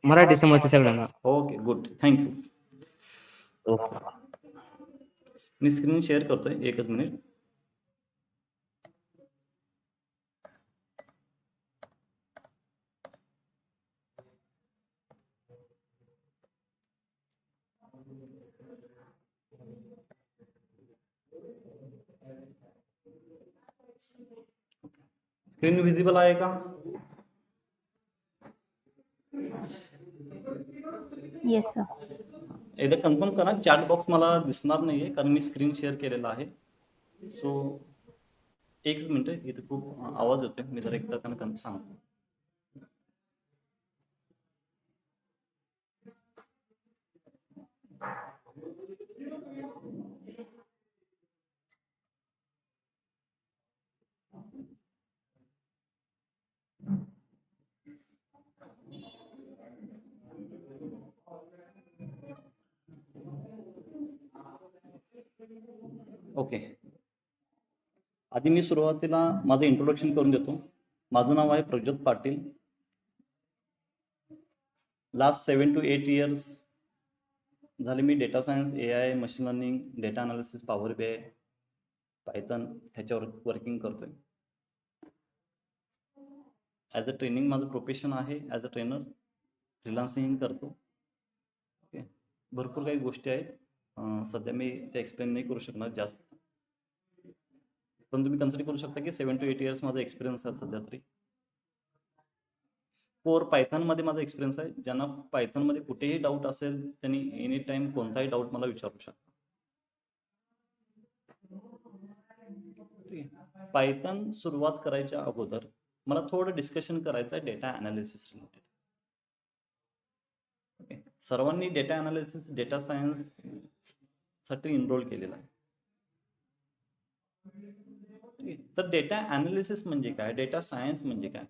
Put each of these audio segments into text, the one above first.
मराठी समजते सगळ्यांना. Okay good, thank you. Okay. मी screen share करतोय, एकच मिनिट. स्क्रीन विजिबल आहे का? Yes sir. एकदा कन्फर्म करा. चॅट बॉक्स मला दिसणार नाहीये कारण मी स्क्रीन शेअर केलेला आहे. सो एकच मिनिट, इथे खूप आवाज येतोय, मी जरा एकदा त्यांना सांगतो. ओके, आधी मी सुरुवातीला माझं इंट्रोडक्शन करून देतो. माझं नाव आहे Prajyot Patil. Last 7 to 8 years झाले मी data science, AI, machine learning, data analysis, power BI, Python ह्याच्यावर वर्किंग करतोय. ॲज अ ट्रेनिंग माझं प्रोफेशन आहे, ॲज अ ट्रेनर फ्रीलान्सिंग करतो. ओके, भरपूर काही गोष्टी आहेत. सध्या मी ते एक्सप्लेन नाही करू शकणार जास्त, पण तुम्ही कन्सिडर करू शकता की 7 to 8 इयर्स माझा एक्सपिरियन्स आहे सध्या तरी. कोर पायथन मध्ये माझा एक्सपिरियन्स आहे. ज्यांना पायथन मध्ये कुठेही डाऊट असेल त्यांनी एनी टाइम कोणताही डाऊट मला विचारू शकता. पायथन सुरुवात करायच्या अगोदर मला थोडं डिस्कशन करायचं आहे डेटा अनालिसिस रिलेटेड. ओके, सर्वांनी डेटा अनालिसिस, डेटा सायन्स साठी इनरोल केलेला आहे. तर डेटा अनालिसिस म्हणजे काय, डेटा सायन्स म्हणजे काय,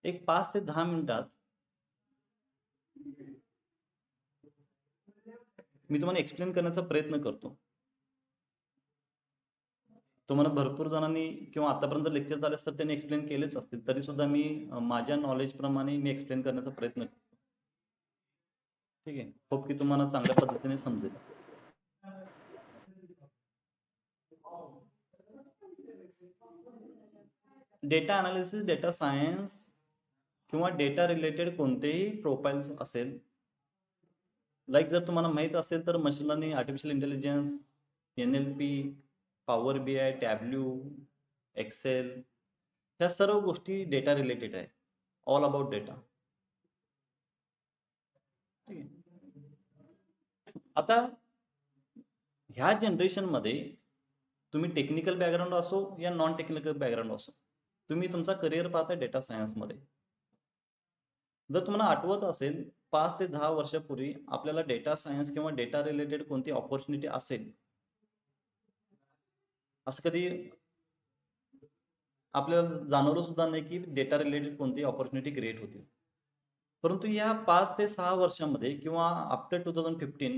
एक 5 ते 10 मिनिटात मी तुम्हाला एक्सप्लेन करण्याचा प्रयत्न करतो. तुम्हाला भरपूर जणांनी किंवा आतापर्यंत लेक्चर झाले असतात त्यांनी एक्सप्लेन केलेच असतील, तरी सुद्धा मी माझ्या नॉलेज प्रमाणे मी एक्सप्लेन करण्याचा प्रयत्न करतो. ठीक आहे, होप की तुम्हाला चांगल्या पद्धतीने समजेल. डेटा अनालिसिस, डेटा सायन्स किंवा डेटा रिलेटेड कोणतेही प्रोफाइल्स असेल, लाईक जर तुम्हाला माहित असेल तर machine learning, artificial intelligence, NLP, power BI, Tableau, excel, ह्या सर्व गोष्टी डेटा रिलेटेड आहे. All about data. आता ह्या जनरेशन मध्ये तुम्ही टेक्निकल बॅकग्राऊंड असो या नॉन टेक्निकल बॅकग्राऊंड असो, तुम्ही तुमचा करिअर पाहता डेटा सायन्स मध्ये. जर तुम्हाला आठवत असेल 5 ते 10 वर्षापूर्वी आपल्याला डेटा सायन्स किंवा डेटा रिलेटेड कोणती ऑपॉर्च्युनिटी असेल असं कधी आपल्याला जाणवलं सुद्धा नाही की डेटा रिलेटेड कोणती ऑपॉर्च्युनिटी क्रिएट होती. परंतु या 5 ते 6 वर्षामध्ये किंवा आफ्टर 2015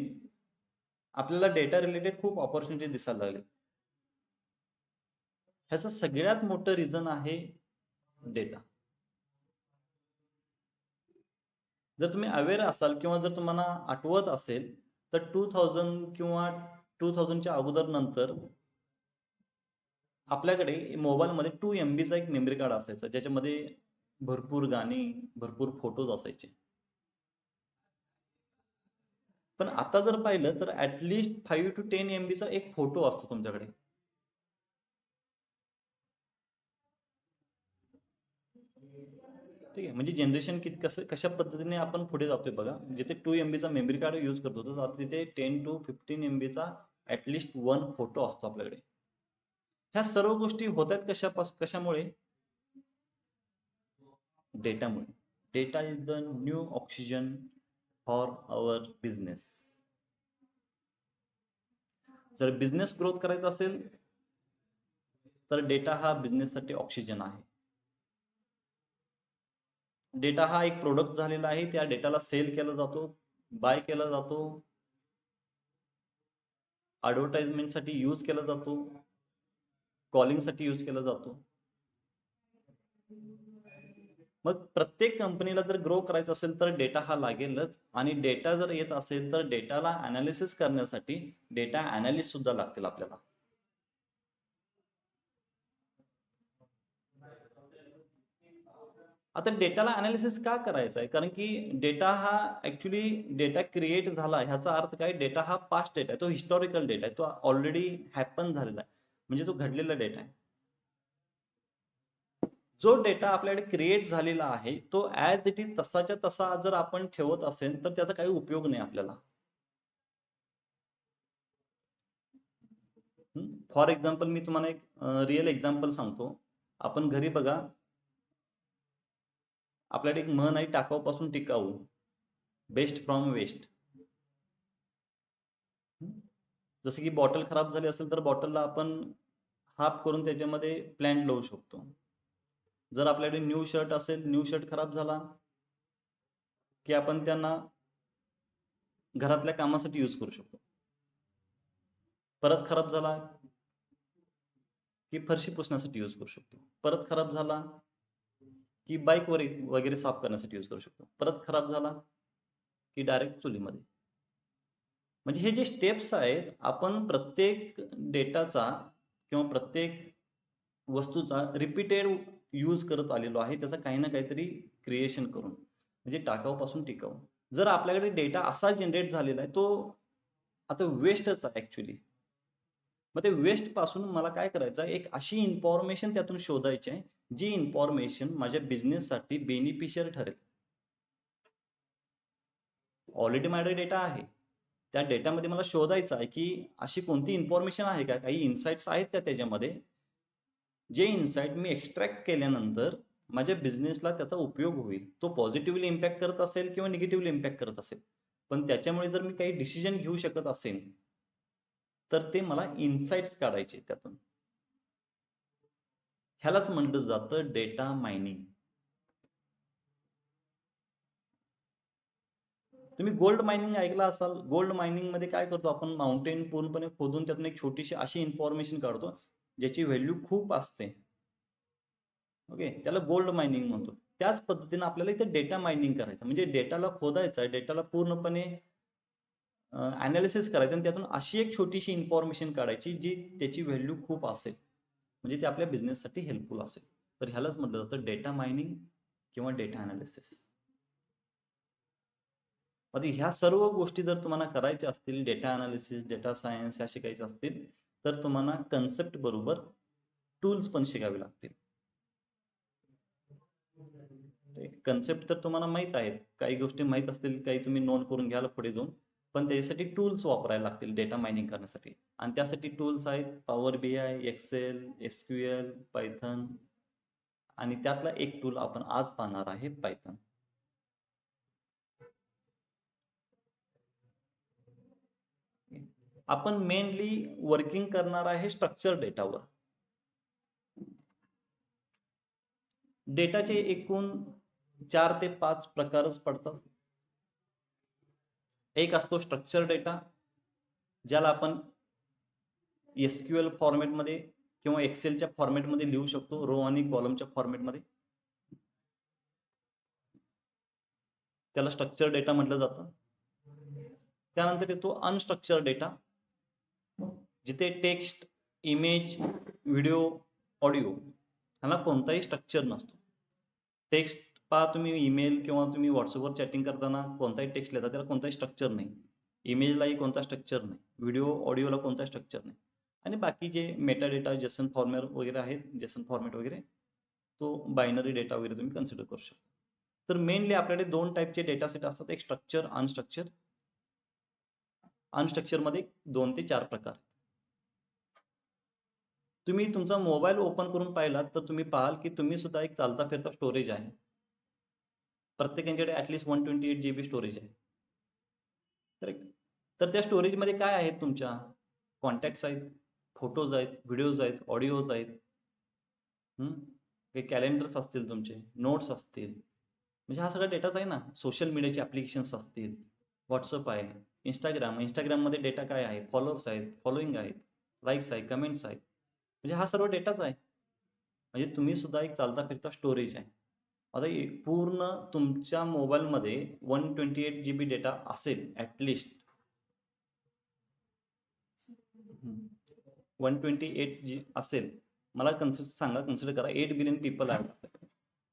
आपल्याला डेटा रिलेटेड खूप ऑपॉर्च्युनिटी दिसायला लागले. ह्याचं सगळ्यात मोठं रिझन आहे डेटा. जर तुम्ही अवेअर असाल किंवा जर तुम्हाला आठवत असेल तर 2000 किंवा 2000 च्या अगोदर नंतर आपल्याकडे मोबाईलमध्ये 2 MB चा एक मेमरी कार्ड असायचा, ज्याच्यामध्ये भरपूर गाणी, भरपूर फोटोज असायचे. पण आता जर पाहिलं तर ऍटलिस्ट 5 to 10 MB चा एक फोटो असतो तुमच्याकडे. ठीक आहे, म्हणजे जनरेशन कशा पद्धतीने आपण पुढे जातोय बघा. जिथे 2 MB चा मेमरी कार्ड यूज करतो तर आता तिथे 10 to 15 MB चा ऍटलिस्ट 1 फोटो असतो आपल्याकडे. ह्या सर्व गोष्टी होत आहेत कशामुळे? डेटामुळे. Data is the new oxygen for our business. जर बिझनेस ग्रोथ करायचा असेल तर डेटा हा बिझनेस साठी ऑक्सिजन आहे. डेटा हा एक प्रोडक्ट झालेला आहे. त्या डेटाला सेल केला जातो, बाय केला जातो, ऍडव्हर्टाइजमेंट साठी यूज केला जातो, कॉलिंग साठी यूज केला जातो. मग प्रत्येक कंपनीला जर ग्रो करायचं असेल तर डेटा हा लागेलच, आणि डेटा जर येत असेल तर डेटाला अनालिसिस करण्यासाठी डेटा अनालिस्ट सुद्धा लागतील आपल्याला. आता डेटाला अनालिसिस का करायचं आहे? कारण की डेटा हा ऍक्च्युली डेटा क्रिएट झाला ह्याचा अर्थ काय? डेटा हा पास्ट डेटा आहे, तो हिस्टॉरिकल डेटा आहे, तो ऑलरेडी हॅपन झालेला आहे, म्हणजे तो घडलेला डेटा आहे. जो डेटा आपल्याकडे क्रिएट झालेला आहे तो ऍज इट इज तसाच्या तसा जर आपण ठेवत असेल तर त्याचा काही उपयोग नाही आपल्याला. फॉर एक्झाम्पल मी तुम्हाला एक रिअल एक्झाम्पल सांगतो. आपण घरी बघा, आपल्याकडे एक म्हण आहे, टाकाऊपासून टिकाऊ, बेस्ट फ्रॉम वेस्ट. जसं की बॉटल खराब झाली असेल तर बॉटलला आपण हाफ करून त्याच्यामध्ये प्लांट लावू शकतो. जर आपल्याकडे न्यू शर्ट असेल, न्यू शर्ट खराब झाला की आपण त्यांना घरातल्या कामासाठी यूज करू शकतो. परत खराब झाला की फरशी पुसण्यासाठी यूज करू शकतो. परत खराब झाला की बाईक वगैरे साफ करण्यासाठी यूज करू शकतो. परत खराब झाला की डायरेक्ट चुलीमध्ये. म्हणजे हे जे स्टेप्स आहेत, आपण प्रत्येक डेटाचा किंवा प्रत्येक वस्तूचा रिपीटेड यूज करत आलेलो आहे, त्याचा काही ना काहीतरी क्रिएशन करून, म्हणजे टाकाऊपासून टिकाऊ. जर आपल्याकडे डेटा असा जनरेट झालेला आहे, तो आता वेस्टच आहे ऍक्च्युली. मग ते वेस्ट पासून मला काय करायचं आहे? एक अशी इन्फॉर्मेशन त्यातून शोधायची आहे जी इन्फॉर्मेशन माझ्या बिझनेससाठी बेनिफिशियल ठरेल. ऑलरेडी माझ्याकडे डेटा आहे, त्या डेटामध्ये मला शोधायचं आहे की अशी कोणती इन्फॉर्मेशन आहे का, काही इन्साइट्स आहेत का त्याच्यामध्ये, जे इन्साइट मी एक्स्ट्रॅक्ट केल्यानंतर माझ्या बिझनेसला त्याचा उपयोग होईल. तो पॉझिटिव्हली इम्पॅक्ट करत असेल किंवा निगेटिव्हली इम्पॅक्ट करत असेल, पण त्याच्यामुळे जर मी काही डिसिजन घेऊ शकत असेल तर ते मला इन्साइट्स काढायचे त्यातून. ह्यालाच म्हटलं जातं डेटा मायनिंग. तुम्ही गोल्ड मायनिंग ऐकला असाल. गोल्ड मायनिंग मध्ये काय करतो आपण? माउंटेन पूर्णपणे खोदून त्यातून एक छोटीशी अशी इन्फॉर्मेशन काढतो ज्याची व्हॅल्यू खूप असते. ओके, त्याला गोल्ड मायनिंग म्हणतो. त्याच पद्धतीने आपल्याला इथे डेटा मायनिंग करायचं, म्हणजे डेटाला खोदायचं आहे, डेटाला पूर्णपणे अनालिसिस करायचं आणि त्यातून अशी एक छोटीशी इन्फॉर्मेशन काढायची जी त्याची व्हॅल्यू खूप असेल, म्हणजे ते आपल्या बिझनेससाठी हेल्पफुल असेल. तर ह्यालाच म्हटलं जातं डेटा मायनिंग किंवा डेटा अनालिसिस. मध्ये ह्या सर्व गोष्टी जर तुम्हाला करायच्या असतील, डेटा अनालिसिस, डेटा सायन्स ह्या शिकायच्या असतील, तर तुम्हाला कन्सेप्ट बरोबर टूल्स पण शिकावे लागतील. कन्सेप्ट तर तुम्हाला माहित आहेत, काही गोष्टी माहित असतील, काही तुम्ही नोंद करून घ्याल पुढे जाऊन, पण त्याच्यासाठी टूल्स वापरायला लागतील डेटा मायनिंग करण्यासाठी. आणि त्यासाठी टूल्स आहेत power BI, Excel, SQL, Python, आणि त्यातला एक टूल आपण आज पाहणार आहे, पायथन. आपण मेनली वर्किंग करणार आहे स्ट्रक्चर डेटावर. डेटाचे एकूण 4 ते 5 प्रकारच पडतात. एक असतो स्ट्रक्चर डेटा, ज्याला आपण SQL फॉर्मॅटमध्ये किंवा एक्सेलच्या फॉर्मॅटमध्ये लिहू शकतो, रो आणि कॉलमच्या फॉर्मॅटमध्ये. त्याला स्ट्रक्चर डेटा म्हटलं जातं. त्यानंतर येतो अनस्ट्रक्चर डेटा, जिथे टेक्स्ट, इमेज, व्हिडिओ, ऑडिओ ह्याला कोणताही स्ट्रक्चर नसतो. टेक्स्ट पहा तुम्ही, ईमेल किंवा तुम्ही व्हॉट्सअपवर चॅटिंग करताना कोणताही टेक्स्ट लिहिता, त्याला कोणताही स्ट्रक्चर नाही. इमेजलाही कोणता स्ट्रक्चर नाही, व्हिडिओ ऑडिओला कोणता स्ट्रक्चर नाही. आणि बाकी जे मेटा डेटा, जेसन फॉर्मॅट वगैरे आहेत, जेसन फॉर्मॅट वगैरे, तो बायनरी डेटा वगैरे तुम्ही कन्सिडर करू शकता. तर मेनली आपल्याकडे 2 टाईपचे डेटा सेट असतात, एक स्ट्रक्चर, अनस्ट्रक्चर. अनस्ट्रक्चर मध्ये 2 ते 4 प्रकार. तुम्ही तुमचा मोबाईल ओपन करून पाहिलात तर तुम्ही पाहाल की तुम्ही सुद्धा एक चालता फिरता स्टोरेज आहे. प्रत्येकांच्याकडे ऍटलीस्ट 128 GB स्टोरेज आहे. तर त्या स्टोरेज मध्ये काय आहेत? तुमच्या कॉन्टॅक्ट्स आहेत, फोटोज आहेत, व्हिडिओज आहेत, ऑडिओज आहेत, काही कॅलेंडर्स असतील, तुमचे नोट्स असतील, म्हणजे हा सगळा डेटाच आहे ना. सोशल मीडियाचे ऍप्लिकेशन्स असतील, व्हॉट्सअप आहे, इंस्टाग्राम मध्ये डेटा काय आहे? फॉलोअर्स आहेत, फॉलोईंग आहेत, लाईक्स आहेत, कमेंट्स आहेत, म्हणजे हा सर्व डेटाच आहे. म्हणजे तुम्ही सुद्धा एक चालता फिरता स्टोरेज आहे. आता पूर्ण तुमच्या मोबाईलमध्ये 128 GB डेटा असेल ऍटलिस्ट. 128 असेल. मला कन्सिडर करा 8 बिलियन पीपल आहेत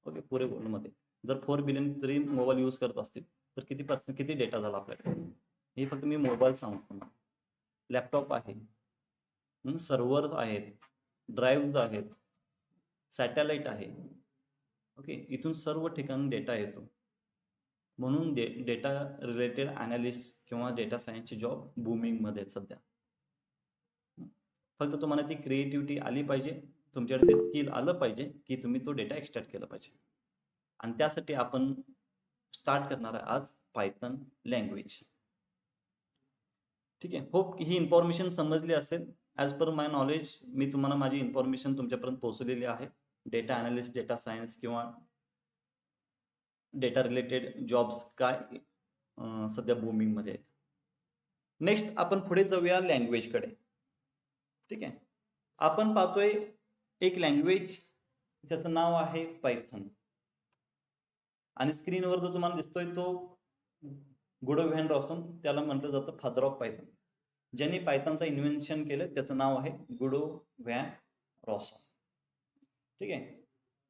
ओके पुरे वर्ल्डमध्ये. जर 4 बिलियन जरी मोबाईल यूज करत असतील तर किती डेटा झाला आपल्याकडे. हे फक्त मी मोबाईल सांगतो. लॅपटॉप आहे, सर्व्हर आहेत, ड्राईव्ह आहेत, सॅटेलाइट आहे. ओके, इथून सर्व ठिकाणी डेटा येतो. म्हणून डेटा रिलेटेड अनालिस्ट किंवा डेटा सायन्सचे जॉब बूमिंग मध्ये आहेत सध्या. फक्त तुम्हाला ती क्रिएटिव्हिटी आली पाहिजे, तुमच्याकडे ते स्किल आलं पाहिजे की तुम्ही तो डेटा एक्सट्रॅक्ट केला पाहिजे. आणि त्यासाठी आपण स्टार्ट करणार आहे आज पायथन लँग्वेज. ठीक आहे, होप ही इन्फॉर्मेशन समजली असेल. ॲज पर माय नॉलेज मी तुम्हाला माझी इन्फॉर्मेशन तुमच्यापर्यंत पोहोचलेली आहे. डेटा अनालिस्ट, डेटा सायन्स किंवा डेटा रिलेटेड जॉब्स काय सध्या बूमिंग मध्ये आहेत. नेक्स्ट आपण पुढे जाऊया लँग्वेजकडे. ठीक आहे, आपण पाहतोय एक लँग्वेज ज्याचं नाव आहे पायथन. आणि स्क्रीनवर जो तुम्हाला दिसतोय तो गुडो व्हॅन रॉसन, त्याला म्हटलं जातं फादर ऑफ पायथन. ज्यांनी पायथनचं इन्व्हेन्शन केलं त्याचं नाव आहे गुडो व्हॅन रॉसन. ठीक आहे,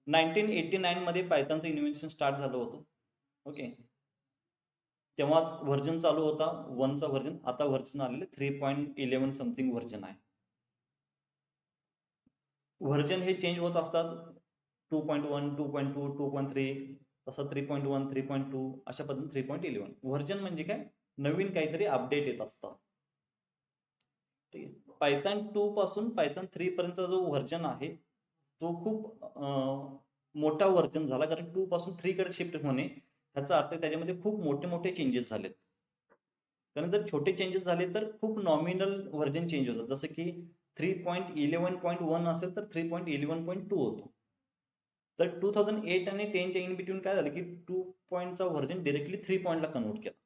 1989 मध्ये पायथनचं इन्व्हेन्शन स्टार्ट झालं होतं. ओके, तेव्हा व्हर्जन चालू होता 1चा व्हर्जन. आता व्हर्जन आलेले 3.11 समथिंग व्हर्जन आहे. व्हर्जन हे चेंज होत असतात. 2.1, 2.2, 2.3, तसं 3.1, 3.2 अशा पद्धतीने 3.11. व्हर्जन म्हणजे काय, नवीन काहीतरी अपडेट येत असतात. ठीक आहे, पायथन 2 पासून पायथन 3 पर्यंत जो व्हर्जन आहे तो खूप मोठा व्हर्जन झाला. कारण 2 पासून 3 कडे शिफ्ट होणे ह्याचा अर्थ त्याच्यामध्ये खूप मोठे मोठे चेंजेस झालेत. कारण जर छोटे चेंजेस झाले तर खूप नॉमिनल व्हर्जन चेंज होतं. जसं की 3.11.1 असेल तर 3.11.2 होतो. तर 2008 आणि 10च्या इन बिटवीन काय झालं की 2 पॉईंटचा व्हर्जन डिरेक्टली 3 पॉईंटला कन्वर्ट केला.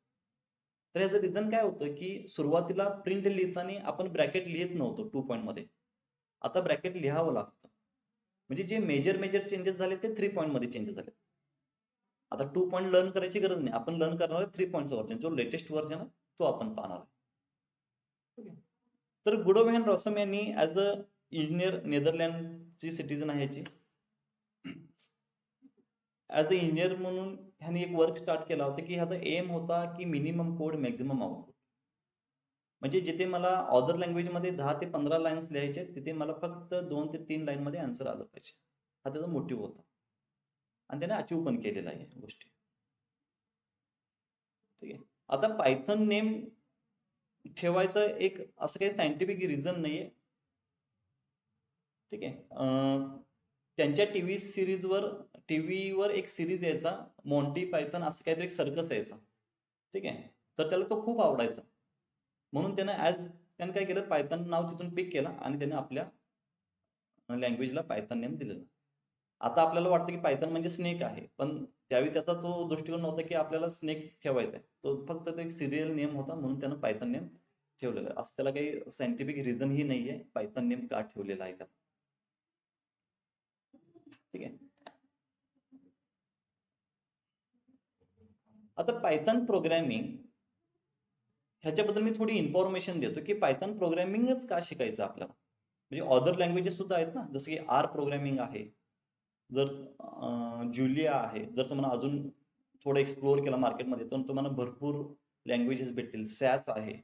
तर याचं रिझन काय होतं की सुरुवातीला प्रिंट लिहिताना आपण ब्रॅकेट लिहित नव्हतो 2 पॉईंट मध्ये. आता ब्रॅकेट लिहावं लागतं. म्हणजे जे मेजर चेंजेस झाले ते 3 पॉईंट मध्ये चेंजेस झाले. आता 2 पॉईंट लर्न करायची गरज नाही, आपण लर्न करणार आहे 3 पॉईंटचा व्हर्जन. जो लेटेस्ट व्हर्जन आहे तो आपण पाहणार आहे. तर गुडो व्हॅन रॉसम यांनी ऍज अ इंजिनियर, नेदरलँडची सिटीजन आहे याची, ऍज अ इंजिनियर म्हणून ह्याने एक वर्क स्टार्ट केला होता की ह्याचा एम होता की मिनिमम कोड मॅक्झिमम आउटपुट. म्हणजे जिथे मला अदर लँग्वेज मध्ये 10 ते 15 लाईन्स लिहायचे तिथे मला फक्त 2 ते 3 लाईन मध्ये आन्सर आलं पाहिजे. हा त्याचा मोटिव्ह होता आणि त्याने अचीव्ह पण केलेला आहे गोष्टी. ठीक आहे, आता पायथन नेम ठेवायचं एक असं काही सायंटिफिक रिझन नाहीये. ठीक आहे, त्यांच्या टीव्हीवर एक सिरीज यायचा मॉन्टी पायथन असं काहीतरी एक सर्कस यायचा. ठीक आहे, तर त्याला तो खूप आवडायचा. म्हणून त्यानं काय केलं, पायथन नाव तिथून पिक केलं आणि त्याने आपल्या लँग्वेजला पायथन नेम दिलेलं. आता आपल्याला वाटतं की पायथन म्हणजे स्नेक आहे, पण त्यावेळी त्याचा तो दृष्टिकोन नव्हता की आपल्याला स्नेक ठेवायचा आहे. तो फक्त एक सिरियल नेम होता म्हणून त्यानं पायथन नेम ठेवलेलं आहे. असं त्याला काही सायंटिफिक रिझन ही नाहीये पायथन नेम का ठेवलेला आहे त्याला. ठीक आहे, आता पायथन प्रोग्रॅमिंग ह्याच्याबद्दल मी थोडी इन्फॉर्मेशन देतो की पायथन प्रोग्रॅमिंगच का शिकायचं आपल्याला. म्हणजे अदर लँग्वेजेस सुद्धा आहेत ना, जसं की आर प्रोग्रॅमिंग आहे, जर ज्युलिया आहे. जर तुम्हाला अजून थोडं एक्सप्लोअर केलं मार्केटमध्ये तर तुम्हाला भरपूर लँग्वेजेस भेटतील. सॅस आहे,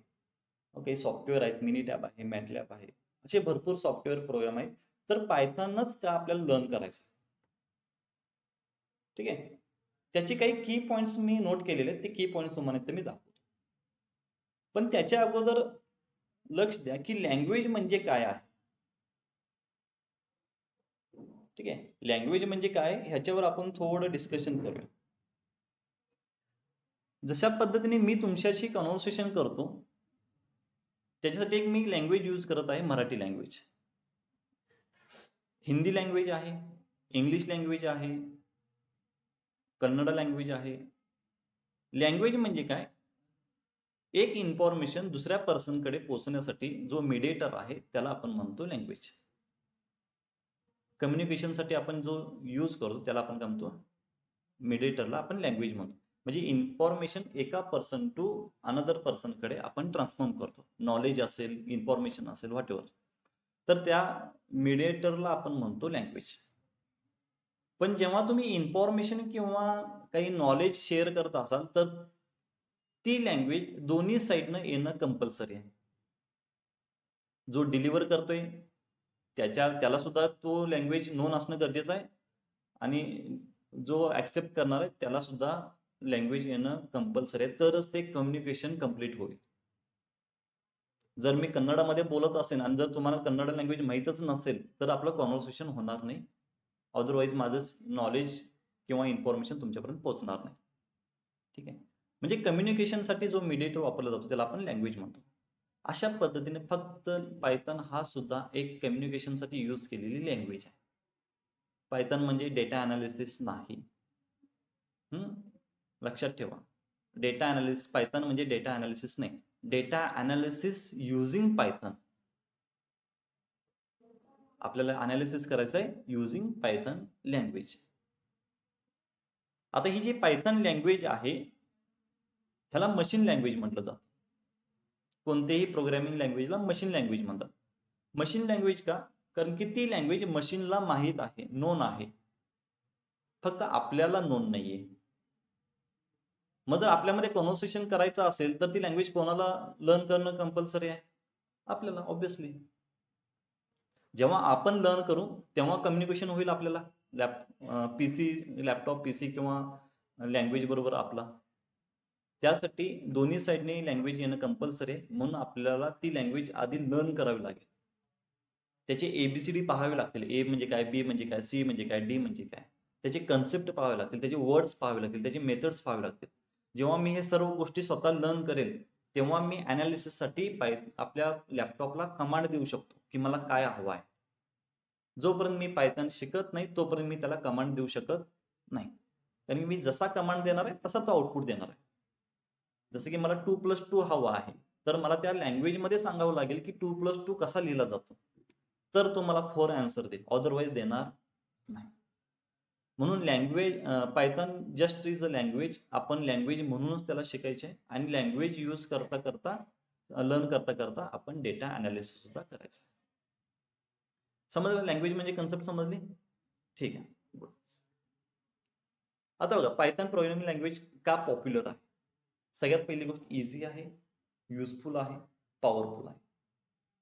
ओके, सॉफ्टवेअर आहेत, मिनी टॅब आहे, मॅटलॅब आहे, असे भरपूर सॉफ्टवेअर प्रोग्राम आहेत. तर पायथनच का आपल्याला लर्न करायचं. ठीक आहे, त्याचे काही की पॉईंट्स मी नोट केलेले आहेत. ते की पॉईंट्स तुम्हाला मी दाखवतो. पण त्याच्या अगोदर लक्ष द्या की लँग्वेज म्हणजे काय आहे. ठीक आहे, लँग्वेज म्हणजे काय ह्याच्यावर आपण थोडं डिस्कशन करूया. जशा पद्धतीने मी तुमच्याशी कन्व्हर्सेशन करतो त्याच्यासाठी एक मी लँग्वेज यूज करत आहे, मराठी लँग्वेज. हिंदी लँग्वेज आहे, इंग्लिश लँग्वेज आहे, कन्नड लँग्वेज आहे. लँग्वेज म्हणजे काय, एक इन्फॉर्मेशन दुसऱ्या पर्सनकडे पोहोचण्यासाठी जो मीडिएटर आहे त्याला आपण म्हणतो लँग्वेज. कम्युनिकेशनसाठी आपण जो यूज करतो त्याला आपण काय म्हणतो मीडिएटरला आपण लँग्वेज म्हणतो. म्हणजे इन्फॉर्मेशन एका पर्सन टू अनदर पर्सन कडे आपण ट्रान्सफॉर्म करतो. नॉलेज असेल, इन्फॉर्मेशन असेल, व्हॉट एव्हर. तर त्या मीडिएटरला आपण म्हणतो लँग्वेज. पण जेव्हा तुम्ही इन्फॉर्मेशन किंवा काही नॉलेज शेअर करत असाल तर ती लँग्वेज दोन्ही साईडनं येणं कंपल्सरी आहे. जो डिलिव्हर करतोय त्याला सुद्धा तो लँग्वेज नोन असणं गरजेचं आहे आणि जो ऍक्सेप्ट करणार आहे त्याला सुद्धा लँग्वेज येणं कंपल्सरी आहे, तरच ते कम्युनिकेशन कंप्लीट होईल. जर मी कन्नडामध्ये बोलत असेल आणि जर तुम्हाला कन्नड लँग्वेज माहीतच नसेल तर आपलं कॉन्व्हर्सेशन होणार नाही. अदरवाईज माझं नॉलेज किंवा इन्फॉर्मेशन तुमच्यापर्यंत पोहोचणार नाही. ठीक आहे. म्हणजे कम्युनिकेशनसाठी जो मीडिएटर वापरला जातो त्याला आपण लँग्वेज म्हणतो. अशा पद्धतीने फक्त पायथन हा सुद्धा एक कम्युनिकेशनसाठी यूज केलेली लँग्वेज आहे. पायथन म्हणजे डेटा अनालिसिस नाही. लक्षात ठेवा. डेटा अनालिसिस, पायथन म्हणजे डेटा अनालिसिस नाही. Data analysis using Python. आपल्याला अनालिसिस करायचं आहे युजिंग पायथन लँग्वेज. आता ही जी पायथन लँग्वेज आहे ह्याला मशीन लँग्वेज म्हटलं जातं. कोणतेही प्रोग्रामिंग लँग्वेजला मशीन लँग्वेज म्हणतात. मशीन लँग्वेज का? कारण की ती लँग्वेज मशीनला माहीत आहे, नोन आहे, फक्त आपल्याला नोन नाहीये. मग जर आपल्यामध्ये कन्व्हर्सेशन करायचं असेल तर ती लँग्वेज कोणाला लर्न करणं कंपल्सरी आहे? आपल्याला, ऑब्व्हियसली. जेव्हा आपण लर्न करू तेव्हा कम्युनिकेशन होईल आपल्याला लॅपटॉप पीसी किंवा लँग्वेज बरोबर आपला. त्यासाठी दोन्ही साईडने लँग्वेज येणं कंपल्सरी आहे. म्हणून आपल्याला ती लँग्वेज आधी लर्न करावी लागेल. त्याचे एबीसीडी पाहावे लागतील. ए म्हणजे काय, बी म्हणजे काय, सी म्हणजे काय, डी म्हणजे काय, त्याचे कन्सेप्ट पाहावे लागतील, त्याचे वर्ड्स पाहावे लागतील, त्याचे मेथड्स पाहावे लागतील. जेव्हा मी हे सर्व गोष्टी स्वतः लर्न करेल तेव्हा मी अनालिसिससाठी आपल्या लॅपटॉपला कमांड देऊ शकतो की मला काय हवं आहे. जोपर्यंत मी पायथन शिकत नाही तोपर्यंत मी त्याला कमांड देऊ शकत नाही. कारण मी जसा कमांड देणार आहे तसा तो आउटपुट देणार आहे. जसं की मला 2+2 हवा आहे तर मला त्या लँग्वेजमध्ये सांगावं लागेल की 2+2 कसा लिहिला जातो, तर तो मला 4 आन्सर देईल, अदरवाईज देणार नाही. म्हणून language Python just is a language. आपण लँग्वेज म्हणूनच त्याला शिकायचे आणि लँग्वेज यूज करता करता, लर्न करता करता आपण डेटा अनालिसिस सुद्धा करायचं. समजलं लँग्वेज म्हणजे कन्सेप्ट समजली? ठीक आहे. आता बघा पायथन प्रोग्रामिंग लँग्वेज का पॉप्युलर आहे? सगळ्यात पहिली गोष्ट इझी आहे, युजफुल आहे, पॉवरफुल आहे.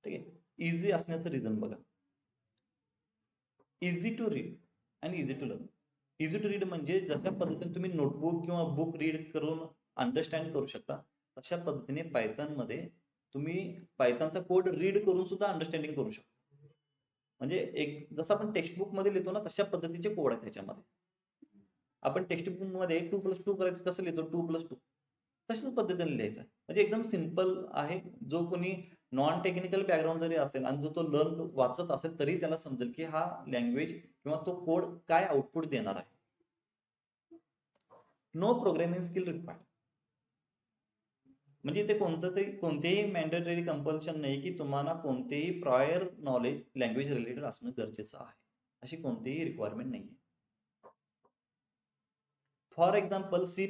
ठीक आहे. इझी असण्याचं रिझन बघा. इझी टू रीड आणि easy to learn. Easy to read म्हणजे जशा पद्धतीने तुम्ही नोटबुक किंवा बुक रीड करून अंडरस्टँड करू शकता तशा पद्धतीने पायथन मध्ये तुम्ही पायथनचा कोड रीड करून सुद्धा अंडरस्टँडिंग करू शकता. म्हणजे एक जसं आपण टेक्स्टबुक मध्ये लिहितो ना तशा पद्धतीचे कोड आहेत त्याच्यामध्ये. आपण टेक्स्टबुक मध्ये 2+2 करायचं कसं लिहितो, 2+2 तशाच पद्धतीने लिहायचं. म्हणजे एकदम सिंपल आहे. जो कोणी नॉन टेक्निकल बॅकग्राऊंड जरी असेल आणि जो तो लर्न वाचत असेल तरी त्याला समजेल की हा लँग्वेज किंवा तो कोड काय आउटपुट देणार आहे. No programming skill required. म्हणजे इथे कोणतेही मॅन्डेटरी कंपल्शन नाही की तुम्हाला कोणतेही प्रायर नॉलेज लँग्वेज रिलेटेड असणं गरजेचं आहे. अशी कोणतीही रिक्वायरमेंट नाही. फॉर एक्झाम्पल C++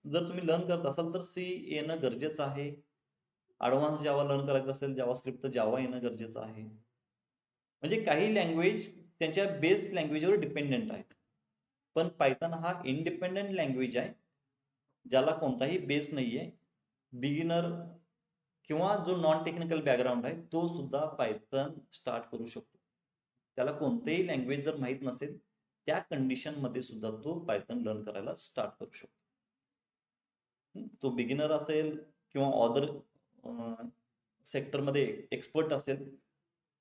जर तुम्ही लर्न करत असाल तर सी येणं गरजेचं आहे. ऍडव्हान्स जावा लर्न करायचं असेल जावास्क्रिप्ट तर जावा येणं गरजेचं आहे. म्हणजे काही लँग्वेज त्यांच्या बेस लँग्वेजवर डिपेंडेंट आहेत. पण पायथन हा इंडिपेंडेंट लँग्वेज आहे ज्याला कोणताही बेस नाहीये. बिगिनर किंवा जो नॉन टेक्निकल बॅकग्राऊंड आहे तो सुद्धा पायथन स्टार्ट करू शकतो. त्याला कोणतेही लँग्वेज जर माहित नसेल त्या कंडिशन मध्ये सुद्धा तो पायथन लर्न करायला स्टार्ट करू शकतो. तो बिगिनर असेल किंवा अदर सेक्टरमध्ये एक्सपर्ट असेल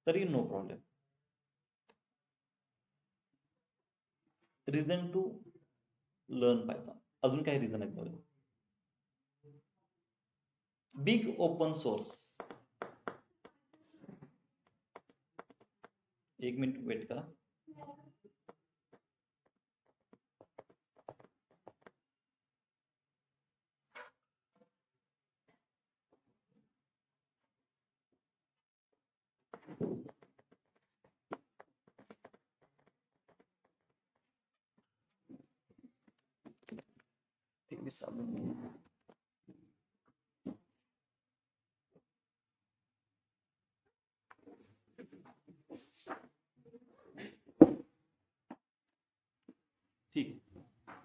तरी no problem. Reason to learn Python. अजून काही रिझन आहेत बघा. Big open source. एक मिनिट वेट करा. ठीक.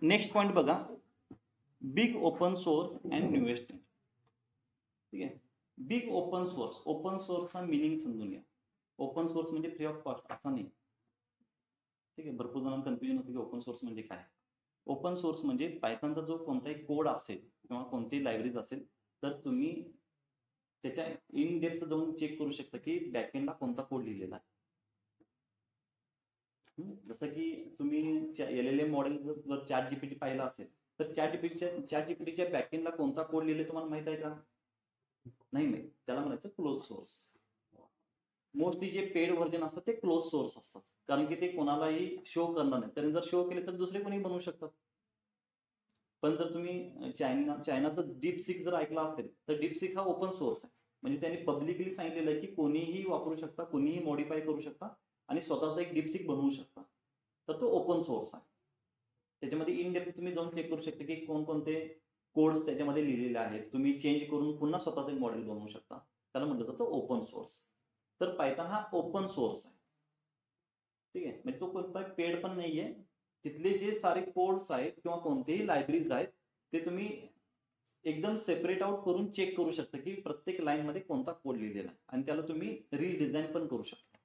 नेक्स्ट पॉइंट बघा, big open source and newest. ठीक आहे. Big open source. ओपन सोर्सचा मिनिंग समजून घ्या. ओपन सोर्स म्हणजे फ्री ऑफ कॉस्ट असा नाही. ठीक आहे. भरपूर जणांना कन्फ्युजन होतं की ओपन सोर्स म्हणजे काय. ओपन सोर्स म्हणजे पायथॉनचा जो कोणताही कोड असेल किंवा कोणतीही लायब्ररीज असेल तर तुम्ही त्याच्या इन डेप्थ जाऊन चेक करू शकता की बॅकएंडला कोणता कोड लिहिलेला आहे. जसं की तुम्ही LLM मॉडेल जर चॅट जीपीटी पाहिला असेल तर चॅट जीपीटीच्या बॅकएंडला कोणता कोड लिहिले तुम्हाला माहित आहे का? नाही माहित. त्याला म्हणायचं क्लोज सोर्स. मोस्टली जे पेड व्हर्जन असतात ते क्लोज सोर्स असतात, कारण की ते कोणालाही शो करणार नाही. त्यांनी जर शो केले तर दुसरे कोणी बनवू शकतात. पण जर तुम्ही चायनाचं डीपसीक जर ऐकला असेल तर डीपसीक हा ओपन सोर्स आहे. म्हणजे त्यांनी पब्लिकली सांगितलेलं आहे की कोणीही वापरू शकता, कोणीही मॉडिफाय करू शकता आणि स्वतःचा एक डीपसीक बनवू शकता. तर तो ओपन सोर्स आहे. त्याच्यामध्ये इन डेप्थ तुम्ही जाऊन चेक करू शकता की कोणकोणते कोड्स त्याच्यामध्ये लिहिलेले आहेत. तुम्ही चेंज करून पुन्हा स्वतःचं एक मॉडेल बनवू शकता. त्याला म्हटलं जातं ओपन सोर्स. तर पायथॉन हा ओपन सोर्स आहे. ठीक आहे. म्हणजे तो कोणता पेड पण नाहीये. तिथले जे सारे कोड्स आहेत किंवा कोणतेही लायब्ररीज आहेत ते तुम्ही एकदम सेपरेट आउट करून चेक करू शकता की प्रत्येक लाईन मध्ये कोणता कोड लिहिलेला आहे आणि त्याला तुम्ही रिडिझाईन पण करू शकता.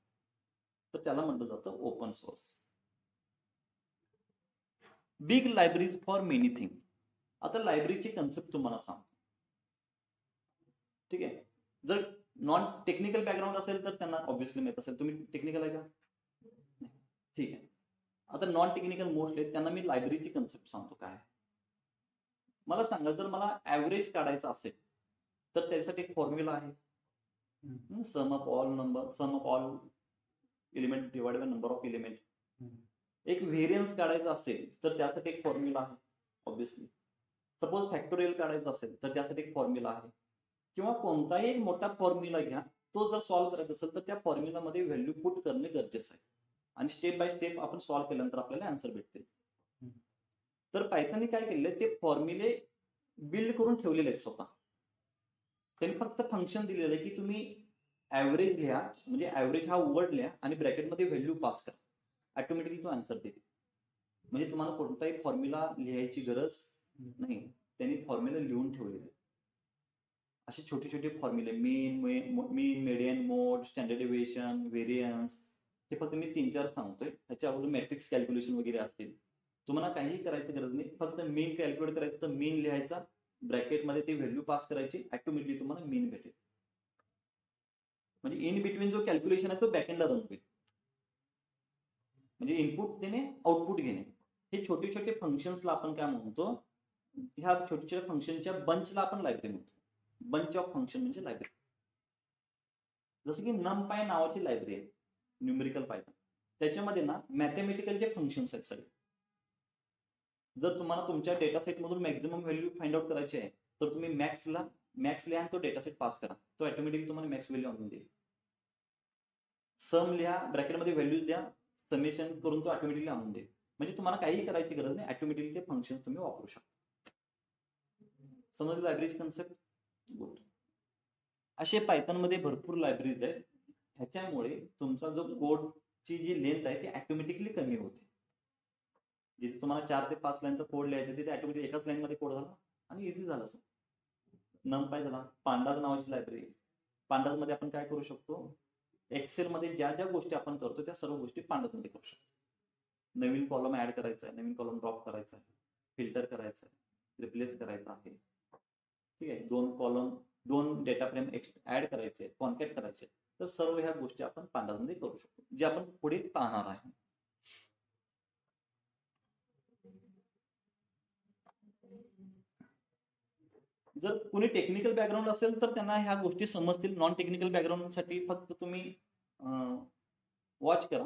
तर त्याला म्हटलं जातं open source. Big libraries for many thing. आता लायब्ररीची कन्सेप्ट तुम्हाला सांगतो. ठीक आहे. जर नॉन टेक्निकल बॅकग्राऊंड असेल तर त्यांना ऑब्व्हियसली माहित असेल. तुम्ही टेक्निकल आहे का? ठीक आहे. आता नॉन टेक्निकल मोस्टली त्यांना मी लायब्ररीची कन्सेप्ट सांगतो काय. मला सांगा, जर मला ऍव्हरेज काढायचा असेल तर त्यासाठी एक फॉर्म्युला आहे. Sum of all element divided by number of element. एक व्हेरियन्स काढायचा असेल तर त्यासाठी एक फॉर्म्युला आहे ऑब्व्हियसली. सपोज फॅक्टोरियल काढायचा असेल तर त्यासाठी एक फॉर्म्युला आहे. किंवा कोणताही एक मोठा फॉर्म्युला घ्या, तो जर सॉल्व्ह करायचा असेल तर त्या फॉर्म्युलामध्ये व्हॅल्यू पुट करणे गरजेचं आहे आणि स्टेप बाय स्टेप आपण सॉल्व्ह केल्यानंतर आपल्याला आन्सर भेटते. तर पायथॉनने काय केलेलं, ते फॉर्म्युले बिल्ड करून ठेवलेले आहेत स्वतः. त्यांनी फक्त फंक्शन दिलेलं आहे की तुम्ही ऍव्हरेज लिहा, म्हणजे ऍव्हरेज हा वर्ड लिहा आणि ब्रॅकेटमध्ये व्हॅल्यू पास करा. ऑटोमॅटिकली तो आन्सर देते. म्हणजे तुम्हाला कोणताही फॉर्म्युला लिहायची गरज नाही. त्यांनी फॉर्म्युला लिहून ठेवलेले. असे छोटे छोटे फॉर्म्युले मीन, मेडियन, मोड, स्टँडर्ड डेव्हिएशन, व्हेरियन्स, हे फक्त मी 3-4 सांगतोय. त्याच्या अगोदर मॅट्रिक्स कॅल्क्युलेशन वगैरे असतील. तुम्हाला काहीही करायची गरज नाही. फक्त मीन कॅल्क्युलेट करायचं तर मीन लिहायचा, ब्रॅकेटमध्ये ती व्हॅल्यू पास करायची, ऑटोमॅटिकली तुम्हाला मीन भेटेल. म्हणजे इन बिटवीन जो कॅल्क्युलेशन आहे तो बॅकएंडला रन होईल. म्हणजे इनपुट देणे, आउटपुट घेणे. हे छोटे छोटे फंक्शन्सला आपण काय म्हणतो, ह्या छोट्या छोट्या फंक्शनच्या बंचला आपण लायब्ररी म्हणतो. बंच ऑफ फंक्शन म्हणजे लायब्ररी. जसं की NumPy नावाची लायब्ररी आहे, न्यूमेरिकल पायथॉन. त्याच्यामध्ये ना मॅथमॅटिकलचे फंक्शन्स आहेत सगळे. जर तुम्हाला तुमच्या डेटा सेट मधून मॅक्झिमम व्हॅल्यू फाइंड आउट करायची आहे तर तुम्ही मॅक्स लिहा आणि तो डेटा सेट पास करा. तो ऑटोमॅटिकली तुम्हाला मॅक्स व्हॅल्यू आणून देईल. सम लिहा, ब्रॅकेटमध्ये व्हॅल्यूज द्या, समेशन करून तो ऑटोमॅटिकली आणून देईल. म्हणजे तुम्हाला काहीही करायची गरज नाही, ऑटोमॅटिकली ते फंक्शन तुम्ही वापरू शकता. समजली लायब्ररीची कन्सेप्ट? गुड. असे पायथॉनमध्ये भरपूर लायब्ररीज आहेत. ह्याच्यामुळे तुमचा जो कोडची जी लेंथ आहे ती ऑटोमॅटिकली कमी होते. जिथे तुम्हाला 4 ते 5 लाईनचा कोड लिहायचा तिथे ऑटोमॅटिक एकाच लाईन मध्ये कोड झाला आणि इझी झालं. NumPy झाला. पांडाज नावाची लायब्ररी. पांडाज मध्ये आपण काय करू शकतो, एक्सेल मध्ये ज्या ज्या गोष्टी आपण करतो त्या सर्व गोष्टी पांडाज मध्ये करू शकतो. नवीन कॉलम ऍड करायचा आहे, नवीन कॉलम ड्रॉप करायचा आहे, फिल्टर करायचा आहे, रिप्लेस करायचा आहे. ठीक आहे. 2 डेटा फ्रेम ऍड करायचे, कॉन्कॅट करायचे, तर सर्व ह्या गोष्टी आपण पांडाज मध्ये करू शकतो, जे आपण पुढे पाहणार आहे. जर कोणी टेक्निकल बॅकग्राऊंड असेल तर त्यांना ह्या गोष्टी समजतील. नॉन टेक्निकल बॅकग्राऊंड साठी फक्त तुम्ही वॉच करा.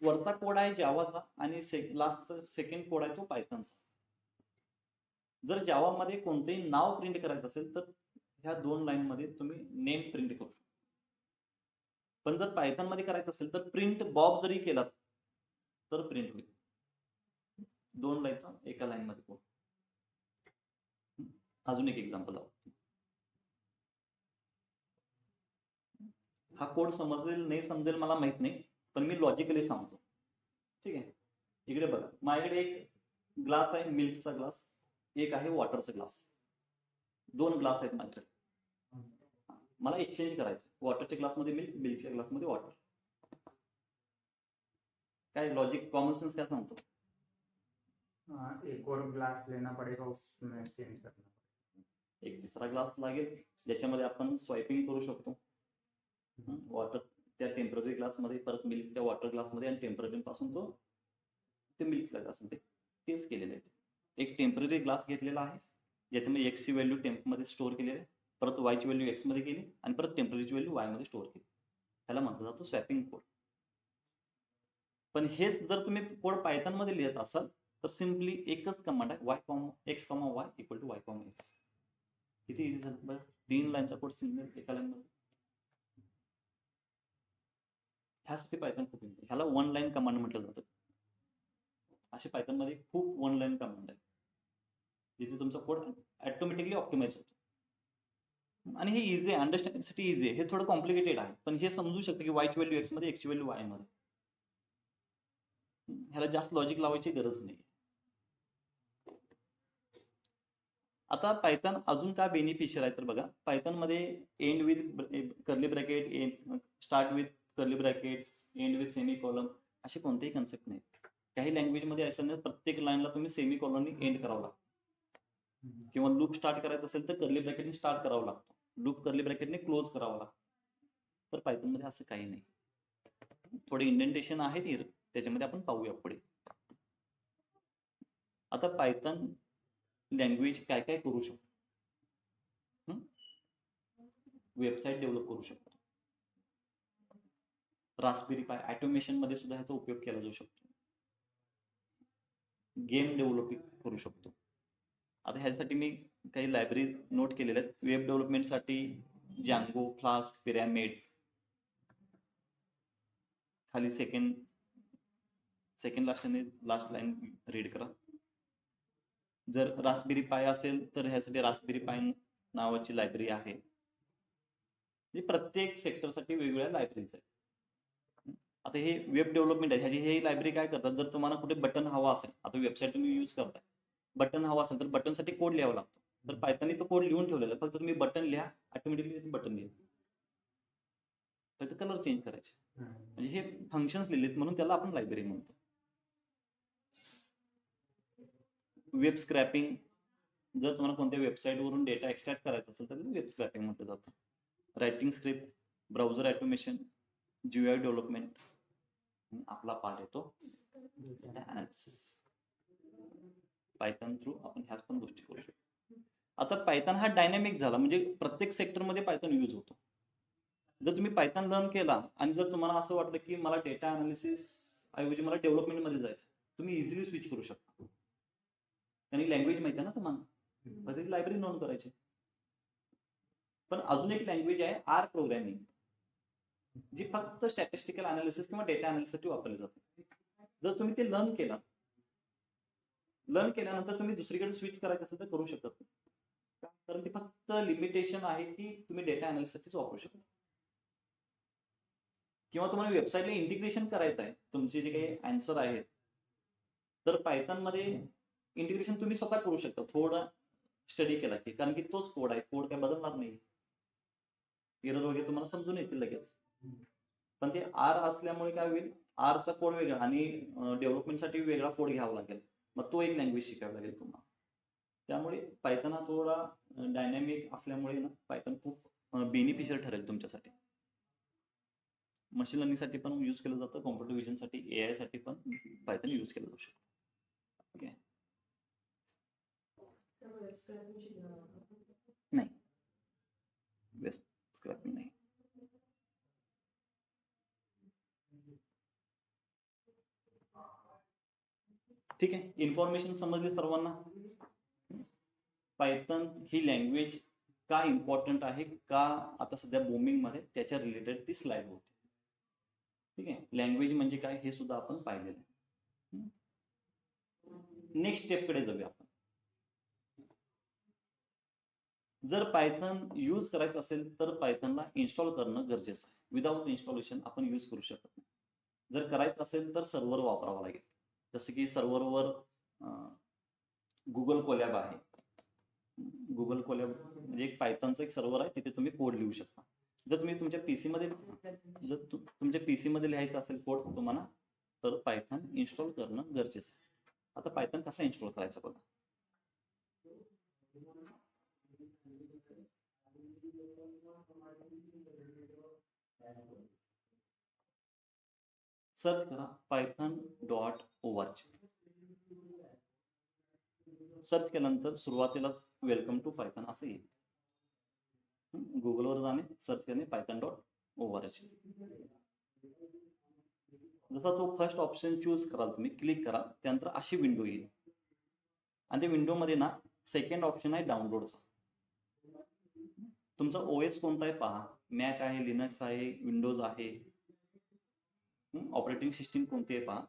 वरचा कोड आहे जावाचा आणि लास्टचा सेकंड कोड आहे तो पायथॉनचा. जर जावा मध्ये कोणतेही नाव प्रिंट करायचं असेल तर ह्या 2 लाईन मध्ये तुम्ही नेम प्रिंट करू शकता. पण जर पायथॉन मध्ये करायचं असेल तर प्रिंट बॉब जरी केला तर प्रिंट होईल. 2 लाईनचा एका लाईन मध्ये कोड. अजून एक एक्झाम्पल लावतो. हा कोड समजेल नाही समजेल मला माहित नाही, पण मी लॉजिकली सांगतो. ठीक आहे, इकडे बघा, माझ्याकडे एक ग्लास आहे, मिल्कचा ग्लास, एक आहे वॉटरचा ग्लास. 2 ग्लास आहेत माझ्याकडे. मला एक्सचेंज करायचं, वॉटरच्या ग्लासमध्ये मिल्क, मिल्कच्या ग्लासमध्ये वॉटर. काय लॉजिक, कॉमन सेन्स काय सांगतो? एक और ग्लास लेना पड़ेगा, उसमें चेंज करना पड़ेगा. एक तिसरा ग्लास लागेल ज्याच्यामध्ये आपण स्वायपिंग करू शकतो. वॉटर त्या टेम्पररी ग्लासमध्ये, परत मिल्कच्या वॉटर ग्लासमध्ये, आणि टेम्पररी पासून तो ते मिल्कच्या ग्लासमध्ये. तेच केलेलं आहे. एक टेम्पररी ग्लास घेतलेला आहे ज्याच्यामध्ये एक्स ची व्हॅल्यू टेम्पमध्ये स्टोअर केलेली आहे, परत वाय ची व्हॅल्यू एक्स मध्ये केली, आणि परत टेम्पररीची व्हॅल्यू वाय मध्ये स्टोअर केली. त्याला म्हटलं जातं स्वॅपिंग कोड. पण हेच जर तुम्ही कोड पायथन मध्ये लिहित असाल तर सिम्पली एकच कमांड आहे, y comma x comma y equal to y comma x. किती इझी झालं बघा, 3 लाईनचा कोड सिंगल एका लाईन मध्ये. ह्यासाठी पायथन खूप इझी. ह्याला 1 लाईन कमांड म्हटलं जातं. असे पायथन मध्ये खूप 1 लाईन कमांड आहे जिथे तुमचा कोड ऑटोमॅटिकली ऑप्टिमाइज होतो. आणि हे इझी आहे, अंडरस्टँडिंगसाठी इझी आहे. हे थोडं कॉम्प्लिकेटेड आहे, पण हे समजू शकतं की वायची व्हॅल्यू एक्स मध्ये, एक्सची व्हॅल्यू वाय मध्ये. ह्याला जास्त लॉजिक लावायची गरज नाही. आता पायथन अजून काय बेनिफिशियल आहे तर बघा, पायथन मध्ये end with curly bracket, start with curly bracket, end with semi column असे कोणतेही कन्सेप्ट नाही. काही लँग्वेज मध्ये असं नाही प्रत्येक लाईनला तुम्ही सेमी कॉलमनी एंड करावं लागतं, किंवा लूप स्टार्ट करायचं असेल तर कर्ली ब्रॅकेटने स्टार्ट करावं लागतं, लूप कर्ली ब्रॅकेटने क्लोज करावं लागतं. तर पायथन मध्ये असं काही नाही. थोडे इंडेंटेशन आहेत त्याच्यामध्ये, आपण पाहूया पुढे. आता पायथन लँग्वेज काय काय करू शकतो? वेबसाईट डेव्हलप करू शकतो. रास्पबेरी पाय ऑटोमेशन मध्ये सुद्धा ह्याचा उपयोग केला जाऊ शकतो. गेम डेव्हलपिंग करू शकतो. आता ह्यासाठी मी काही लायब्ररी नोट केलेल्या आहेत. वेब डेव्हलपमेंटसाठी जांगो, फ्लास्क, पिरॅमिड. खाली सेकंड लास्ट लाईन रीड करा. जर रास्पबेरी पाय असेल तर ह्यासाठी रास्पबेरी पाय नावाची लायब्ररी आहे. प्रत्येक सेक्टरसाठी वेगवेगळ्या लायब्ररीज आहेत. आता हे वेब डेव्हलपमेंट आहे, ह्याची हे लायब्ररी काय करतात, जर तुम्हाला कुठे बटन हवा असेल, आता वेबसाईट तुम्ही यूज करताय, बटन हवा असेल तर बटनसाठी कोड लिहावा लागतो. तर पायथनने तो कोड लिहून ठेवलेला आहे, फक्त तुम्ही बटन लिहा, ऑटोमॅटिकली बटन लिहा, फक्त कलर चेंज करायचे. म्हणजे हे फंक्शन्स लिहिलेत म्हणून त्याला आपण लायब्ररी म्हणतो. वेब स्क्रॅपिंग, जर तुम्हाला कोणत्या वेबसाईट वरून डेटा एक्सट्रॅक्ट करायचा असेल तर वेब स्क्रॅपिंग म्हटलं जातं. Writing script, browser automation, GUI development, आपला पार्ट येतो एनालिसिस. पायथन थ्रू आपण ह्याच पण गोष्टी करू शकतो. आता पायथन हा डायनॅमिक झाला, म्हणजे प्रत्येक सेक्टरमध्ये पायथन यूज होतो. जर तुम्ही पायथन लर्न केला आणि जर तुम्हाला असं वाटलं की मला डेटा अनालिसिस ऐवजी मला डेव्हलपमेंट मध्ये जायचं, तुम्ही इझिली स्विच करू शकता. आणि लँग्वेज माहिती आहे ना तुम्हाला, त्याची लायब्ररी नोंद करायची. पण अजून एक लँग्वेज आहे आर प्रोग्रॅमिंग, जी फक्त स्टॅटिस्टिकल अनालिसिस किंवा डेटा अनालिसिससाठी वापरली जाते. जर तुम्ही ते लर्न केल्यानंतर तुम्ही दुसरीकडे स्विच करायचं असेल तर करू शकत नाही, कारण ते फक्त लिमिटेशन आहे की तुम्ही डेटा अनालिसिससाठीच वापरू शकता. किंवा तुम्हाला वेबसाईटला इंटिग्रेशन करायचं आहे, तुमचे जे काही आन्सर आहेत, तर पायथन मध्ये इंटिग्रेशन तुम्ही स्वतः करू शकता, थोडा स्टडी केला की, कारण की तोच कोड आहे, कोड काय बदलणार नाही, एरर वगैरे तुम्हाला समजून येतील लगेच. पण ते आर असल्यामुळे काय होईल, आरचा कोड वेगळा आणि डेव्हलपमेंटसाठी वेगळा कोड घ्यावा लागेल, मग तो एक लँग्वेज शिकावी लागेल तुम्हाला. त्यामुळे पायथन हा थोडा डायनॅमिक असल्यामुळे ना पायथन खूप बेनिफिशियल ठरेल तुमच्यासाठी. मशीन लर्निंगसाठी पण यूज केलं जातं, कॉम्प्युटर विजनसाठी, एआय साठी पण पायथन यूज केलं जाऊ शकतो. ओके, नाही वेब स्क्रॅपिंग नाही. ठीक आहे, इन्फॉर्मेशन समजली सर्वांना. पायथन ही लँग्वेज का इम्पॉर्टंट आहे, का आता सध्या बूमिंग मध्ये, त्याच्या रिलेटेड ती स्लाइड होती. ठीक आहे, लँग्वेज म्हणजे काय हे सुद्धा आपण पाहिलेलं आहे. नेक्स्ट स्टेप कडे जाऊया आपण. जर पायथन यूज करायचं असेल तर पायथनला इन्स्टॉल करणं गरजेचं आहे. विदाउट इन्स्टॉलेशन आपण यूज करू शकत नाही. जर करायचं असेल तर सर्व्हर वापरावा लागेल. जसं की सर्व्हरवर गुगल कोलॅब आहे. गुगल कोलॅब म्हणजे एक पायथनचं एक सर्व्हर आहे, तिथे तुम्ही कोड लिहू शकता. जर तुम्ही तुमच्या पीसी मध्ये लिहायचं असेल कोड तुम्हाला, तर पायथन इन्स्टॉल करणं गरजेचं आहे. आता पायथन कसा इन्स्टॉल करायचा बघा. सर्च करा python.org. सर्च केल्यानंतर सुरुवातीलाच वेलकम टू पायथन असं येईल. गुगलवर जाणे, सर्च करणे python.org. जसा तो फर्स्ट ऑप्शन चूज कराल तुम्ही, क्लिक करा, त्यानंतर अशी विंडो येईल आणि त्या विंडोमध्ये ना सेकंड ऑप्शन आहे डाउनलोडचा. तुमचा ओएस कोणता आहे पहा. मॅक आहे, लिनक्स आहे, विंडोज आहे, ऑपरेटिंग सिस्टीम कोणती आहे पहा.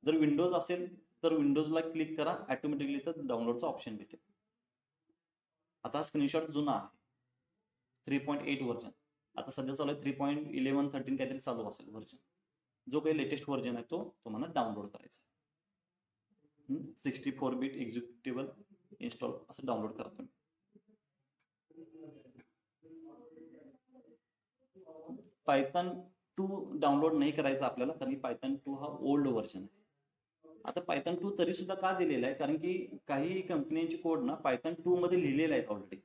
जर विंडोज असेल तर विंडोजला क्लिक करा, ऑटोमॅटिकली तर डाउनलोडचा ऑप्शन भेटेल. आता स्क्रीनशॉट जुना आहे, 3.8 व्हर्जन. आता सध्या चालू आहे 3.11 13 काहीतरी चालू असेल व्हर्जन. जो काही लेटेस्ट व्हर्जन आहे तो तुम्हाला डाउनलोड करायचा. 64 बिट एक्झिक्युटेबल इन्स्टॉल असं डाउनलोड करा तुम्ही. पायथन 2 डाउनलोड नाही करायचा आपल्याला, कारण पायथन 2 हा ओल्ड व्हर्जन आहे. आता पायथन 2 तरी सुद्धा का दिलेला आहे, कारण की काही कंपन्यांची कोड ना पायथन 2 मध्ये लिहिलेला आहे ऑलरेडी.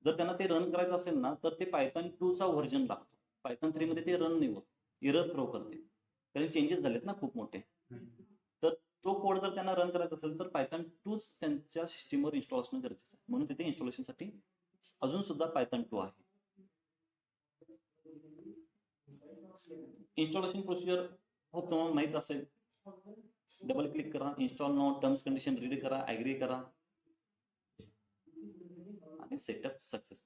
जर त्यांना ते रन करायचं असेल ना तर ते पायथन 2 चा व्हर्जन लागतो. पायथन 3 मध्ये ते रन नाही होत, एरर थ्रो करते, कारण चेंजेस झालेत ना खूप मोठे. तर तो कोड जर त्यांना रन करायचा असेल तर पायथन 2 त्यांच्या सिस्टीमवर इन्स्टॉल असणं गरजेचं आहे. म्हणून तिथे इन्स्टॉलेशनसाठी अजून सुद्धा पायथन 2 आहे. इन्स्टॉलेशन प्रोसिजर हो तुम्हाला माहित असेल. डबल क्लिक करा, install now, terms condition read करा, ऍग्री करा आणि सेटअप सक्सेस.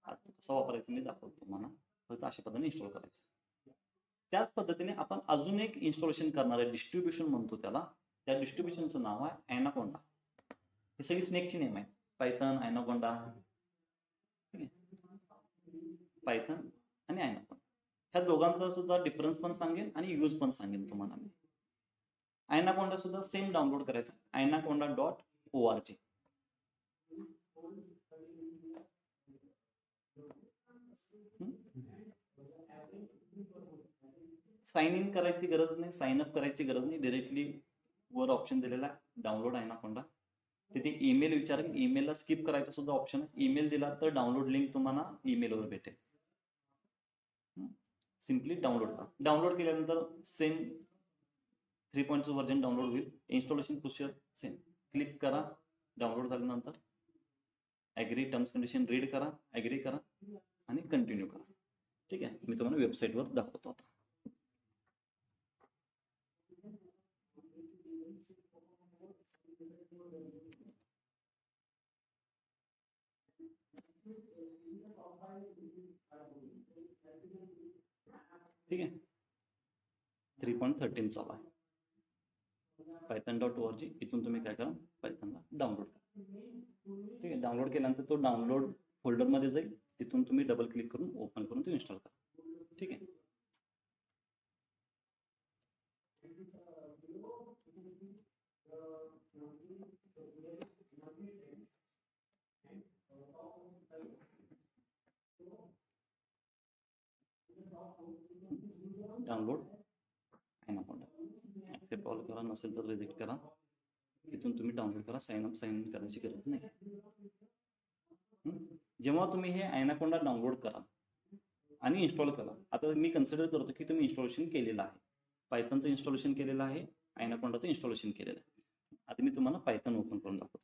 आता कसं वापरायचं मी दाखवतो तुम्हाला, फक्त अशा पद्धतीने इन्स्टॉल करायचं. त्याच पद्धतीने आपण अजून एक इन्स्टॉलेशन करणार आहे, डिस्ट्रीब्युशन म्हणतो त्याला. त्या डिस्ट्रीब्युशनचं नाव आहे ॲनाकोंडा. हे सगळी स्नेकची नेम आहे, पायथन, ॲनाकोंडा, पायथन आणि ॲनाकोंडा. ह्या दोघांचा सुद्धा डिफरन्स पण सांगेन आणि यूज पण सांगेन तुम्हाला मी. ॲनाकोंडा सुद्धा सेम डाउनलोड करायचा, anaconda.org. साइन इन करायची गरज नाही, साइन अप करायची गरज नाही. डायरेक्टली वर ऑप्शन दिलेला आहे डाउनलोड ॲनाकोंडा. तिथे ईमेल विचारेल, ईमेलला स्किप करायचा सुद्धा ऑप्शन आहे. ईमेल दिला तर डाउनलोड लिंक तुम्हाला ईमेलवर भेटेल. सिम्पली डाउनलोड करा. डाउनलोड केल्यानंतर सेम 3.2 व्हर्जन डाउनलोड होईल. Installation procedure same. क्लिक करा, डाउनलोड झाल्यानंतर ऍग्री, टर्म्स कंडिशन रीड करा, ऍग्री करा आणि कंटिन्यू करा. ठीक आहे, मी तुम्हाला वेबसाईटवर दाखवतो आता. ठीक आहे, 3.13 चालू आहे. python.org. इथून तुम्ही काय करा, पायथनला डाउनलोड करा. ठीक आहे, डाउनलोड केल्यानंतर तो डाउनलोड फोल्डर मध्ये जाईल. तिथून तुम्ही डबल क्लिक करून ओपन करून तो इन्स्टॉल करा. ठीक आहे. Download Anaconda. ऍक्सेप्ट ऑल करा, नसेल तर रिजेक्ट करा. इथून तुम्ही डाउनलोड करा. साइन अप, साइन इन करण्याची गरज नाही. जेव्हा तुम्ही हे ॲनाकोंडा डाउनलोड करा आणि इन्स्टॉल करा, आता मी कन्सिडर करतो की तुम्ही इन्स्टॉलेशन केलेलं आहे. पायथनचं इन्स्टॉलेशन केलेलं आहे, ॲनाकोंडाचं इन्स्टॉलेशन केलेलं आहे. आता मी तुम्हाला पायथन ओपन करून दाखवतो.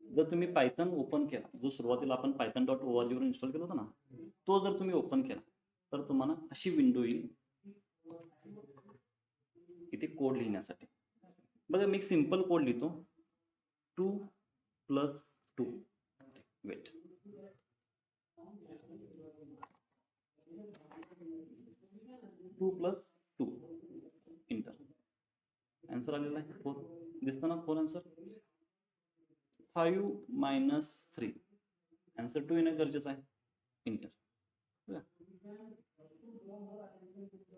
जर तुम्ही पायथन ओपन केला, जो सुरुवातीला आपण python.org वर इन्स्टॉल केला होता ना, तो जर तुम्ही ओपन केला तर तुम्हाला अशी विंडो येईल इथे कोड लिहिण्यासाठी. बघा, मी एक सिंपल कोड लिहितो, 2 + 2. वेट, 2 + 2 इंटर आन्सर आलेला आहे 4 दिसतं ना 4 आन्सर 5 - 3 आन्सर 2 येणं गरजेचं आहे इंटर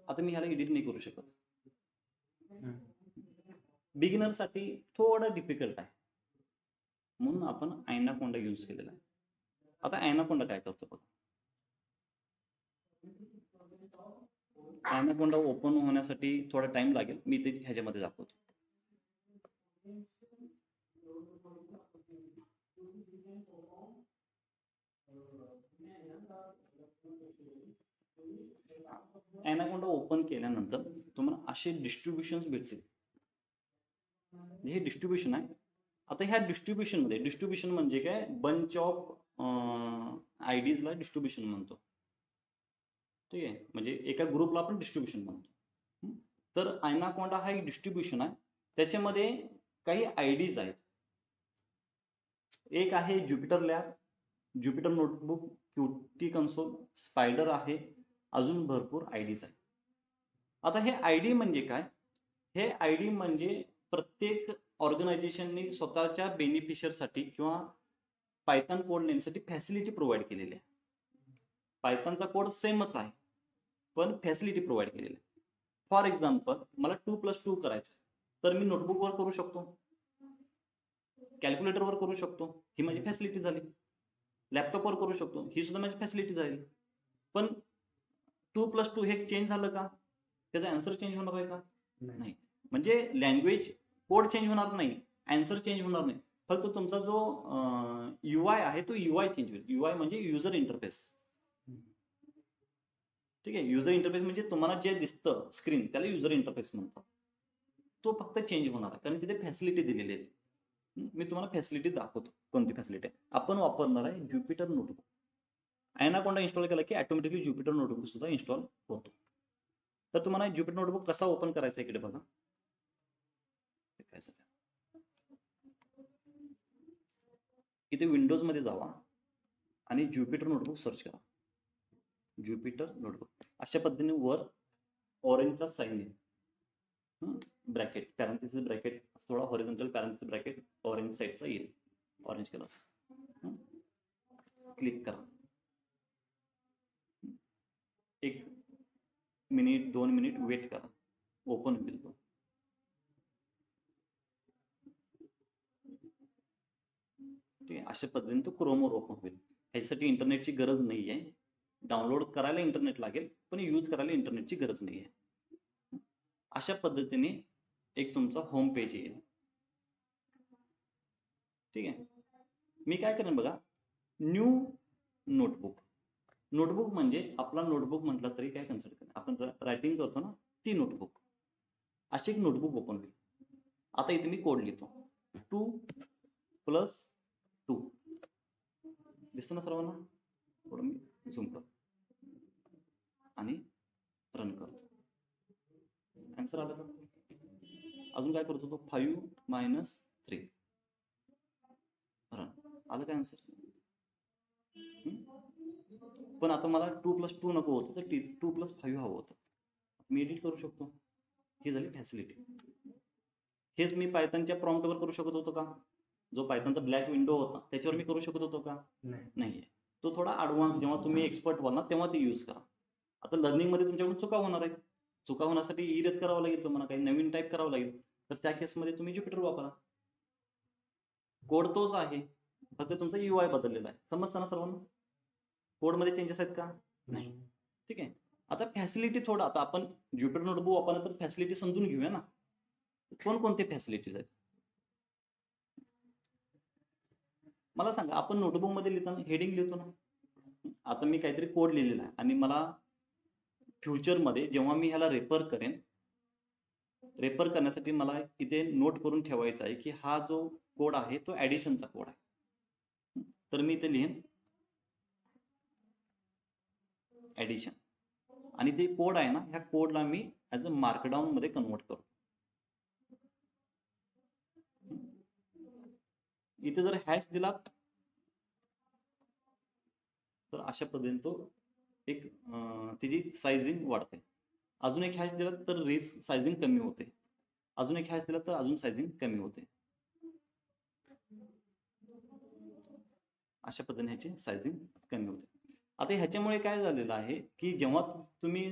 आता मी ह्याला एडिट नाही करू शकत बिगिनर साठी थोडं डिफिकल्ट आहे म्हणून आपण ॲनाकोंडा यूज केलेला आहे आता ॲनाकोंडा काय करतो बघा ॲनाकोंडा ओपन होण्यासाठी थोडा टाइम लागेल मी ते ह्याच्यामध्ये दाखवतो ॲनाकोंडा ओपन केल्यानंतर तुम्हाला असे डिस्ट्रीब्युशन्स भेटतील हे डिस्ट्रीब्युशन आहे आता ह्या डिस्ट्रीब्युशन मध्ये डिस्ट्रीब्युशन म्हणजे काय बंच ऑफ आयडीजला डिस्ट्रीब्युशन म्हणतो ठीक आहे म्हणजे एका ग्रुपला आपण डिस्ट्रीब्युशन म्हणतो तर ॲनाकोंडा हा एक डिस्ट्रीब्युशन आहे त्याच्यामध्ये काही आयडीज आहेत एक आहे Jupyter lab Jupyter notebook Qt console Spyder आहे अजून भरपूर आयडीज आहेत आता हे आयडी म्हणजे काय हे आयडी म्हणजे प्रत्येक ऑर्गनायझेशनने स्वतःच्या बेनिफिशियरसाठी किंवा पायथन कोड लिहिण्यासाठी फॅसिलिटी प्रोव्हाइड केलेली आहे पायथनचा कोड सेमच आहे पण फॅसिलिटी प्रोव्हाइड केलेली आहे फॉर एक्झाम्पल मला 2 + 2 करायचं तर मी नोटबुकवर करू शकतो कॅल्क्युलेटरवर करू शकतो ही माझी फॅसिलिटी झाली लॅपटॉपवर करू शकतो ही सुद्धा माझी फॅसिलिटी झाली पण 2 + 2 हे चेंज झालं का त्याचा आन्सर चेंज होणार आहे का नाही म्हणजे लँग्वेज कोड चेंज होणार नाही आन्सर चेंज होणार नाही फक्त तुमचा जो UI आहे तो UI चेंज होईल UI म्हणजे युजर इंटरफेस ठीक आहे युजर इंटरफेस म्हणजे तुम्हाला जे दिसतं स्क्रीन त्याला युजर इंटरफेस म्हणतात तो फक्त चेंज होणार आहे कारण तिथे फॅसिलिटी दिलेली आहे मी तुम्हाला फॅसिलिटी दाखवतो कोणती फॅसिलिटी आहे आपण वापरणार आहे ज्युपिटर नोटबुक ॲनाकोंडा इन्स्टॉल केला की ऑटोमॅटिकली ज्युपिटर नोटबुक सुद्धा इन्स्टॉल होतो तर तुम्हाला ज्युपिटर नोटबुक कसा ओपन करायचा इकडे बघा इथे विंडोज मध्ये जावा आणि ज्युपिटर नोटबुक सर्च करा ज्युपिटर नोटबुक अशा पद्धतीने वर ऑरेंजचा साइन आहे ब्रॅकेट पॅरेंथेसिस ब्रॅकेट थोडा हॉरिझॉन्टल पॅरेंथेसिस ब्रॅकेट ऑरेंज साईडचा येईल ऑरेंज कलर क्लिक करा 1 मिनिट 2 मिनिट वेट करा ओपन होईल तो ठीक आहे अशा पद्धतीने तो क्रोमवर ओपन होईल ह्याच्यासाठी इंटरनेटची गरज नाही आहे डाउनलोड करायला इंटरनेट लागेल पण यूज करायला इंटरनेटची गरज नाही आहे अशा पद्धतीने एक तुमचा होम पेज येईल ठीक आहे मी काय करेन बघा न्यू नोटबुक नोटबुक म्हणजे आपला नोटबुक म्हटलं तरी काय कन्सिडर करेन आपण रायटिंग करतो ना ती नोटबुक अशी एक नोटबुक ओपन होईल आता इथे मी कोड लिहितो 2 + 2 दिसतं ना सर्वांना थोडं मी झूम करतो आणि रन करतो आन्सर आला का अजून काय करतो तो 5 - 3 रन आलं काय आन्सर पण आता मला 2 + 2 नको होतं तर 2 + 5 हवं होतं मी एडिट करू शकतो ही झाली फॅसिलिटी हेच मी पायथनच्या प्रॉम्प्टवर करू शकत होतो का जो पायथनचा ब्लॅक विंडो होता त्याच्यावर मी करू शकत होतो का नाहीये तो थोडा ऍडव्हान्स जेव्हा तुम्ही एक्सपर्ट व्हाल ना तेव्हा ते यूज करा आता लर्निंग मध्ये तुमच्याकडून चुका होणार आहेत चुका होण्यासाठी इरेज करावं लागेल तुम्हाला काही नवीन टाईप करावं लागेल तर त्या केसमध्ये तुम्ही ज्युपिटर वापरा कोड तोच आहे फक्त तुमचा UI बदललेला आहे समजतं ना सर्वांना कोडमध्ये चेंजेस आहेत का नाही ठीक आहे आता फॅसिलिटी थोडं आता आपण ज्युपिटर नोटबुक वापरणार तर फॅसिलिटी समजून घेऊया ना कोणकोणते फॅसिलिटीज आहेत मला सांगा आपण नोटबुक मध्ये लिहिताना हेडिंग लिहितो ना आता मी काहीतरी कोड लिहिलेला आहे आणि मला फ्युचरमध्ये जेव्हा मी ह्याला रेफर करेन रेफर करण्यासाठी मला इथे नोट करून ठेवायचा आहे की हा जो कोड आहे तो ऍडिशनचा कोड आहे तर मी इथे लिहीन ऍडिशन आणि ते कोड आहे ना ह्या कोडला मी ऍज अ मार्कडाऊन मध्ये कन्वर्ट करतो इथे जर हॅश दिला तर अशा पद्धतीने तो एक त्याची सायझिंग वाढते. अजून एक हॅश दिला तर सायझिंग कमी होते. अजून एक हॅश दिला तर अजून सायझिंग कमी होते. अशा पद्धतीने ह्याची सायझिंग कमी होते. आता ह्याच्यामुळे काय झालेलं आहे की जेव्हा तुम्ही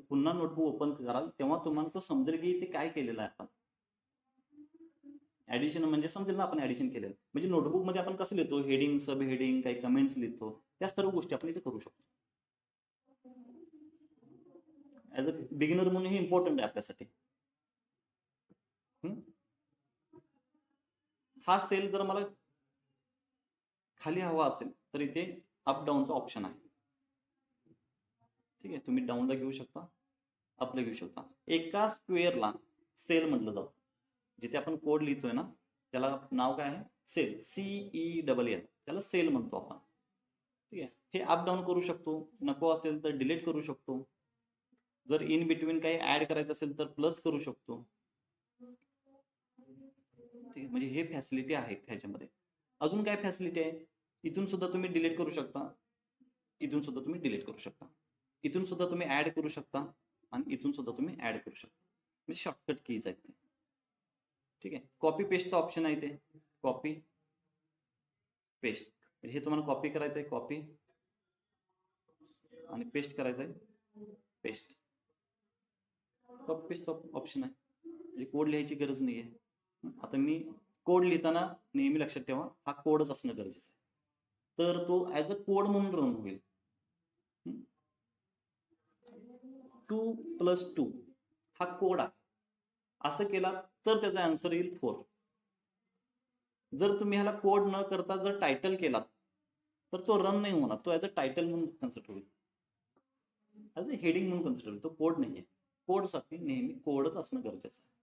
पुन्हा नोटबुक ओपन कराल तेव्हा तुम्हाला तो समजेल की ते काय केलेलं आहे आपण. ऍडिशन म्हणजे समजेल ना आपण ऍडिशन केलेलं. म्हणजे नोटबुक मध्ये आपण कसं लिहितो, हेडिंग, सब हेडिंग, काही कमेंट्स लिहितो, त्या सर्व गोष्टी आपण इथे करू शकतो. ऍज अ बिगिनर म्हणून हे इम्पॉर्टंट आहे आपल्यासाठी. हा सेल जर मला खाली हवा असेल तर इथे अप डाऊनचा ऑप्शन आहे. ठीक आहे, तुम्ही डाऊनला घेऊ शकता, अपला घेऊ शकता. एका स्क्वेअरला सेल म्हटलं जातं. जिथे आपण कोड लिहितोय ना त्याला नाव काय आहे, सेल, CELL, त्याला सेल म्हणतो आपण. ठीक आहे, हे अप डाऊन करू शकतो, नको असेल तर डिलीट करू शकतो. जर इन बिटवीन काही ऍड करायचं असेल तर प्लस करू शकतो. ठीक आहे, म्हणजे हे फॅसिलिटी आहेत ह्याच्यामध्ये. अजून काय फॅसिलिटी आहे, इथून सुद्धा तुम्ही डिलीट करू शकता, इथून सुद्धा तुम्ही डिलीट करू शकता, इथून सुद्धा तुम्ही ऍड करू शकता आणि इथून सुद्धा तुम्ही ऍड करू शकता. म्हणजे शॉर्टकट कीज आहेत ते. ठीक आहे, कॉपी पेस्टचा ऑप्शन आहे इथे, कॉपी पेस्ट. हे तुम्हाला कॉपी करायचं आहे, कॉपी, आणि पेस्ट करायचं आहे, पेस्ट. कॉपी पेस्टचा ऑप्शन आहे, म्हणजे कोड लिहायची गरज नाही आहे. आता मी कोड लिहिताना नेहमी लक्षात ठेवा हा कोडच असणं गरजेचं आहे, तर तो ऍज अ कोड म्हणून रन होईल. 2+2 हा कोड आहे, असं केला तर त्याचा आन्सर येईल 4. जर तुम्ही ह्याला कोड न करता जर टायटल केलात तर तो रन नाही होणार, तो ऍज अ टायटल म्हणून कन्सिडर होईल, ऍज अ हेडिंग म्हणून कन्सिडर होईल. तो कोड नाहीये. कोडसाठी नेहमी कोडच असणं गरजेचं आहे.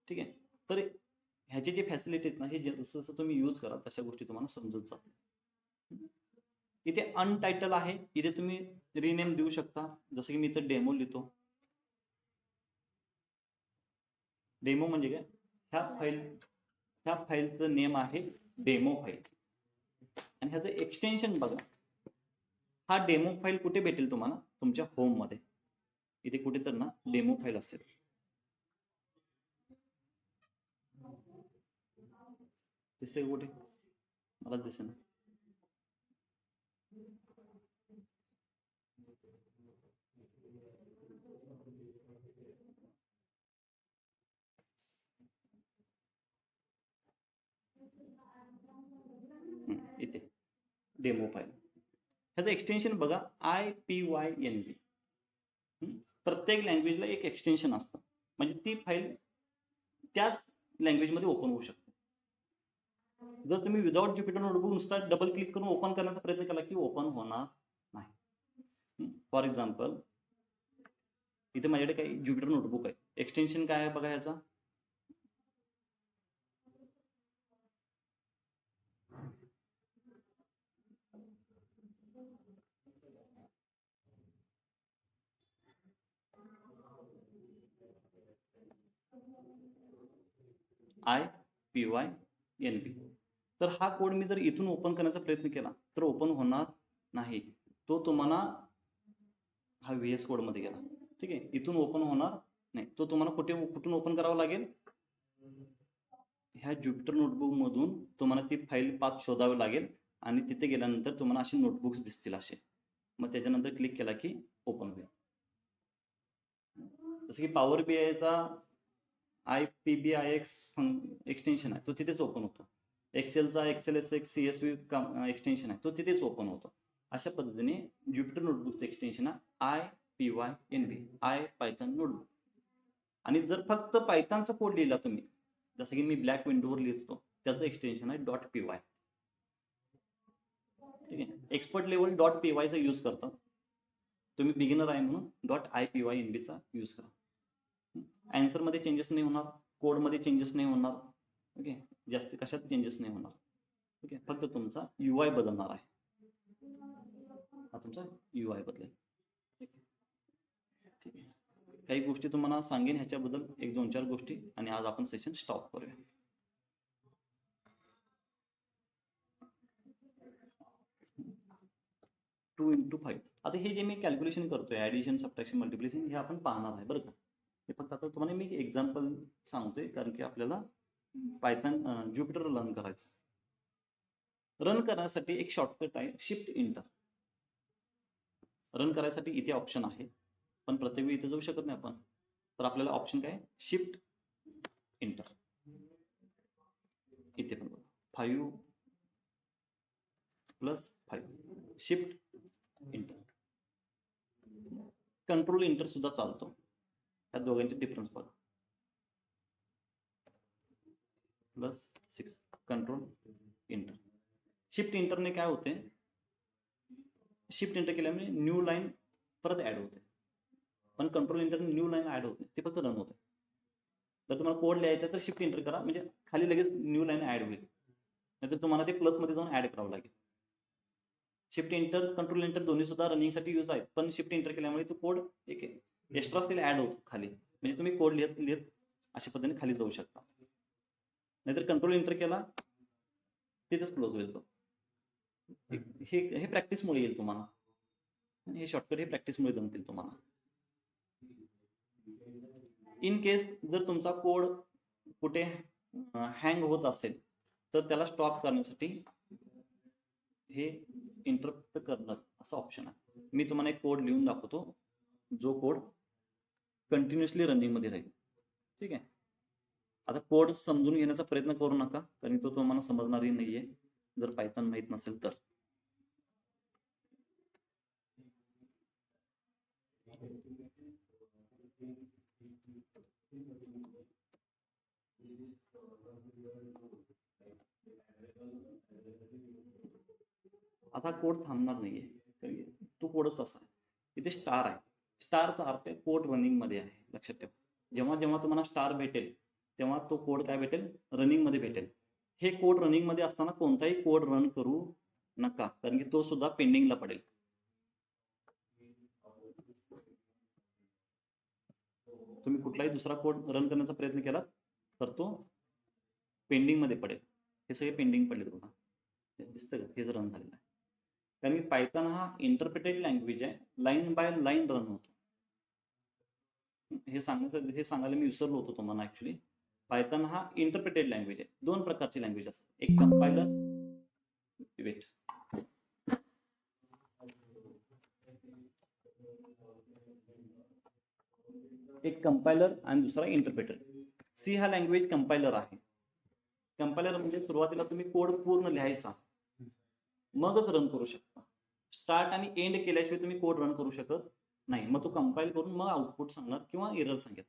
ठीक आहे, तर ह्याचे जे फॅसिलिटी आहेत ना, हे जसं जसं तुम्ही यूज कराल तशा गोष्टी तुम्हाला समजत जातील. इथे अनटायटल आहे, इथे तुम्ही रिनेम देऊ शकता. जसं की मी इथे डेमो लिहितो. डेमो म्हणजे काय, ह्या फाईलचं नेम आहे डेमो फाईल, आणि ह्याचं एक्सटेन्शन बघा. हा डेमो फाईल कुठे भेटेल तुम्हाला, तुमच्या होम मध्ये. इथे कुठे तर ना डेमो फाईल असेल, दिसते कुठे, मला दिसेल. इथे डेमो फाईल, ह्याचं एक्सटेन्शन बघा IPYNB. प्रत्येक लँग्वेजला एक एक्सटेन्शन असतं, म्हणजे ती फाईल त्याच लँग्वेजमध्ये ओपन होऊ शकते. जर तुम्ही विदाउट ज्युपिटर नोटबुक नुसता डबल क्लिक करून ओपन करण्याचा प्रयत्न केला की ओपन होणार नाही. फॉर एक्झाम्पल इथे माझ्याकडे काही ज्युपिटर नोटबुक आहे, एक्सटेन्शन काय आहे बघा ह्याचा, IPYNB. तर हा कोड मी जर इथून ओपन करण्याचा प्रयत्न केला तर ओपन होणार नाही, तो तुम्हाला हा VS कोड मध्ये गेला. ठीक आहे, इथून ओपन होणार नाही, तो तुम्हाला कुठून ओपन करावा लागेल, ह्या ज्युपिटर नोटबुक मधून तुम्हाला ती फाईल पाथ शोधावी लागेल, आणि तिथे गेल्यानंतर तुम्हाला असे नोटबुक्स दिसतील असे, मग त्याच्यानंतर क्लिक केला की ओपन होईल. जसं की पॉवर BIचा IPBIX एक्सटेन्शन आहे, तो तिथेच ओपन होतो. एक्सेलचा XLSX CSV एक्सटेन्शन आहे, तो तिथेच ओपन होतो. अशा पद्धतीने ज्युपिटर नोटबुकचं एक्सटेन्शन आहे IPYNB, पायथन नोटबुक. आणि जर फक्त पायथनचा कोड लिहिला तुम्ही, जसं की मी ब्लॅक विंडोवर लिहितो, त्याचं एक्सटेन्शन आहे .py. ठीक आहे, एक्सपर्ट लेवल .py चा यूज करतात. तुम्ही बिगिनर आहे म्हणून .IPYNB चा यूज करा. आन्सर मध्ये चेंजेस नाही होणार, कोड मध्ये चेंजेस नाही होणार. ओके, जास्त कशात चेंजेस नाही होणार. ओके, फक्त तुमचा UI बदलणार आहे, हा तुमचा UI बदलेल. ठीक आहे, काही गोष्टी तुम्हाला सांगेन ह्याच्याबद्दल, 1-2-4 गोष्टी, आणि आज आपण सेशन स्टॉप करूया. 2 × 5. आता हे जे मी कॅल्क्युलेशन करतोय ऍडिशन सबट्रॅक्शन मल्टिप्लिकेशन हे आपण पाहणार आहे बरं का. हे फक्त आता तुम्हाला मी एक्झाम्पल सांगतोय कारण की आपल्याला पायथन ज्युपिटर रन करायचं. रन करण्यासाठी एक शॉर्टकट आहे शिफ्ट इंटर. रन करायसाठी इथे ऑप्शन आहे पण प्रत्येक वेळी इथे जाऊ शकत नाही आपण. तर आपल्याला ऑप्शन काय शिफ्ट इंटर. इथे पण 5 + 5 शिफ्ट इंटर. कंट्रोल इंटर सुद्धा चालतो. या दोघांचे डिफरन्स बघा. +6 कंट्रोल इंटर. शिफ्ट इंटरने काय होते शिफ्ट इंटर केल्यामुळे न्यू लाईन परत ऍड होते पण control enter new line add होते ते फक्त रन होते. जर तुम्हाला कोड लिहायचा तर शिफ्ट इंटर करा म्हणजे खाली लगेच न्यू लाईन ऍड होईल. नाहीतर तुम्हाला ते प्लस मध्ये जाऊन ऍड करावं लागेल. शिफ्ट इंटर कंट्रोल इंटर दोन्ही सुद्धा रनिंगसाठी यूज आहेत पण शिफ्ट इंटर केल्यामुळे तो कोड एक एक्स्ट्रा सेल ऍड होतो खाली म्हणजे तुम्ही कोड लिहित अशा पद्धतीने खाली जाऊ शकता. नाहीतर कंट्रोल इंटर केला तिथेच क्लोज होईल तो. हे प्रॅक्टिसमुळे येईल तुम्हाला. हे शॉर्टकट हे प्रॅक्टिसमुळे जमतील तुम्हाला. इन केस जर तुमचा कोड कुठे हँग होत असेल तर त्याला स्टॉप करण्यासाठी हे इंटरप्ट करणं असं ऑप्शन आहे. मी तुम्हाला एक कोड लिहून दाखवतो जो कोड कंटिन्युअसली रनिंग मध्ये राहील. ठीक आहे. आता कोड समजून घेण्याचा प्रयत्न करू नका कारण तो तुम्हाला समजणारही नाहीये जर पायथन माहित नसेल तर. आता कोड थांबणार नाहीये तो कोडच तसा आहे. इथे स्टार आहे. स्टारचा अर्थ कोड रनिंग मध्ये आहे लक्षात ठेवा. जेव्हा जेव्हा तुम्हाला स्टार भेटेल तेव्हा तो कोड काय भेटेल रनिंग मध्ये भेटेल. हे कोड रनिंग मध्ये असताना कोणताही कोड रन करू नका कारण की तो सुद्धा पेंडिंगला पडेल. तुम्ही कुठलाही दुसरा कोड रन करण्याचा प्रयत्न केला तर तो पेंडिंग मध्ये पडेल. हे सगळे पेंडिंग पडले तुम्हाला दिसतं का हे जर रन झालेलं आहे कारण की पायथन हा इंटरप्रिटेड लँग्वेज आहे. लाईन बाय लाईन रन होतो. हे सांगायला मी विसरलो होतो तुम्हाला. ऍक्च्युली पायथन हा इंटरप्रिटेड लँग्वेज आहे. दोन प्रकारची लँग्वेज असतात. एक कंपायलर वेट एक कंपायलर आणि दुसरा इंटरप्रेटर. सी हा लँग्वेज कंपायलर आहे. कंपायलर म्हणजे सुरुवातीला तुम्ही कोड पूर्ण लिहायचा मगच रन करू शकता. स्टार्ट आणि एंड केल्याशिवाय तुम्ही कोड रन करू शकत नाही. मग तो कंपाईल करून मग आउटपुट सांगणार किंवा एरर सांगेल.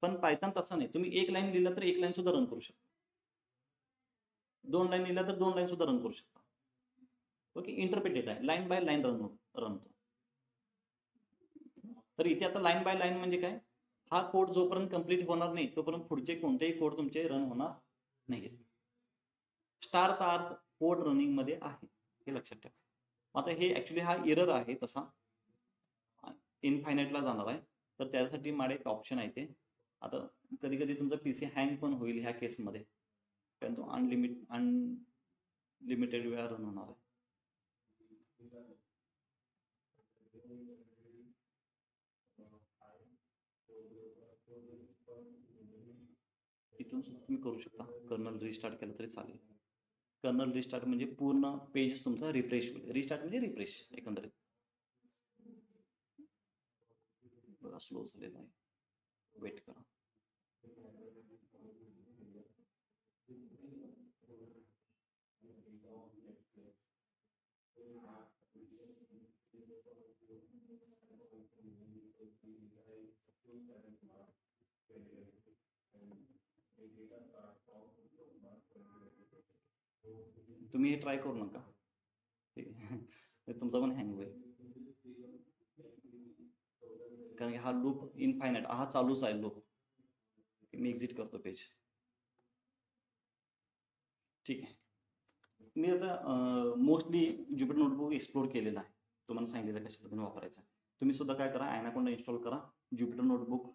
पण पायथन तसं नाही. तुम्ही एक लाईन लिहिला तर एक लाईन सुद्धा रन करू शकता. 2 लाईन लिहिला तर 2 लाईन सुद्धा रन करू शकता. ओके. इंटरप्रिटेड आहे. लाईन बाय लाईन रन होतो. तर इथे आता लाईन बाय लाईन म्हणजे काय हा कोड जोपर्यंत कंप्लीट होणार नाही तोपर्यंत पुढचे कोणतेही कोड तुमचे रन होणार नाहीत. स्टारचा अर्थ कोड रनिंग मध्ये आहे हे लक्षात ठेवा. आता हे ऍक्च्युली हा एरर आहे तसा इनफायनाइटला जाणार आहे तर त्यासाठी माझे एक ऑप्शन आहे ते. आता कधी कधी तुमचा पीसी हँग पण होईल ह्या केसमध्ये कारण तो अनलिमिटेड वेळा रन होणार आहे. इथून सुद्धा तुम्ही करू शकता. कर्नल रिस्टार्ट केलं तरी चालेल. कर्नल रिस्टार्ट म्हणजे पूर्ण पेज तुमचा रिफ्रेश होईल. रिस्टार्ट म्हणजे रिफ्रेश एकंदरीत. बघा स्लो झालेला आहे. वेट करा. तुम्ही हे ट्राय करू नका. ठीक आहे. तुमचा पण हँग होईल कारण हा लूप इनफायनाइट हा चालूच आहे लूप. मी एक्झिट करतो पेज. ठीक आहे. मी आता मोस्टली ज्युपिटर नोटबुक एक्सप्लोर केलेला आहे. तुम्हाला सांगितलेलं कशा पद्धतीने वापरायचं. तुम्ही सुद्धा काय करा ॲनाकोंडा इन्स्टॉल करा. ज्युपिटर नोटबुक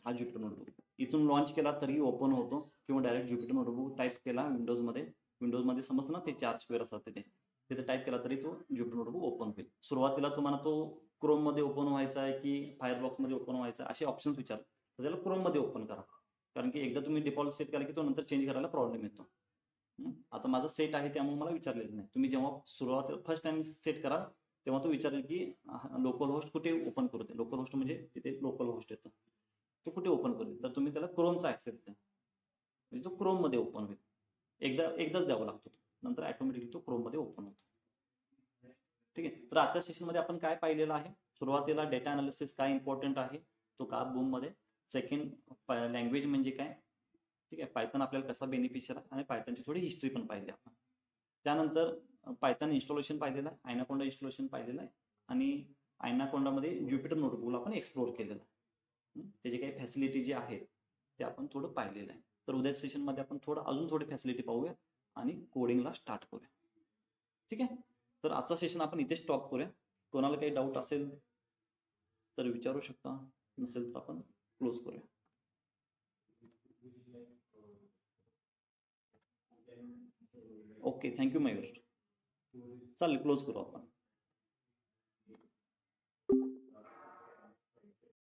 हा ज्युपिटर नोटबुक इथून लॉन्च केला तरी ओपन होतो किंवा डायरेक्ट ज्युपिटर नोटबुक टाईप केला विंडोजमध्ये विंडोजमध्ये समजतं ना ते 4 स्क्वेअर असतात तिथे टाईप केला तरी तो ज्युपिटर नोटबुक ओपन होईल. सुरुवातीला तुम्हाला तो क्रोममध्ये ओपन व्हायचा आहे की फायरबॉक्समध्ये ओपन व्हायचा असे ऑप्शन्स विचारतात, तर त्याला क्रोममध्ये ओपन करा. कारण की एकदा तुम्ही डिफॉल्ट सेट केला की तो नंतर चेंज करायला प्रॉब्लेम येतो. आता माझं सेट आहे त्यामुळे मला विचारलेलं नाही. तुम्ही जेव्हा सुरुवातीला फर्स्ट टाइम सेट करा तेव्हा तो विचारेल की लोकल होस्ट कुठे ओपन करू दे. लोकल होस्ट म्हणजे तिथे लोकल होस्ट येतं, तो कुठे ओपन करू दे, तर तुम्ही त्याला क्रोमचा ऍक्सेस द्या, म्हणजे तो क्रोम मध्ये ओपन होईल. एकदाच द्यावा लागतो, नंतर ऑटोमॅटिकली तो क्रोम मध्ये ओपन होतो. ठीक आहे. तर आजच्या सेशन मध्ये आपण काय पाहिलेलं आहे, सुरुवातीला डेटा अनालिसिस काय इम्पॉर्टंट आहे तो का बूम मध्ये, सेकंड लँग्वेज म्हणजे काय, ठीक आहे, पायथन आपल्याला कसा बेनिफिशियल आहे आणि पायथनची थोडी हिस्ट्री पण पाहिली आपण. त्यानंतर पायथन इन्स्टॉलेशन पाहिलेलं आहे, आयनाकोंडा इन्स्टॉलेशन पाहिलेलं आहे आणि आयनाकोंडामध्ये ज्युपिटर नोटबुकला आपण एक्सप्लोर केलेलं आहे. त्याची काही फॅसिलिटी जी आहे ते आपण थोडं पाहिलेलं आहे. तर उद्या सेशन मध्ये आपण अजून थोडी फॅसिलिटी पाहूया आणि कोडिंगला स्टार्ट करूया. ठीक आहे. तर आजचा सेशन आपण इथे स्टॉप करूया. कोणाला काही डाऊट असेल तर विचारू शकता, नसेल तर आपण क्लोज करूया. Okay, thank you Mayur. चालेल, क्लोज करू आपण.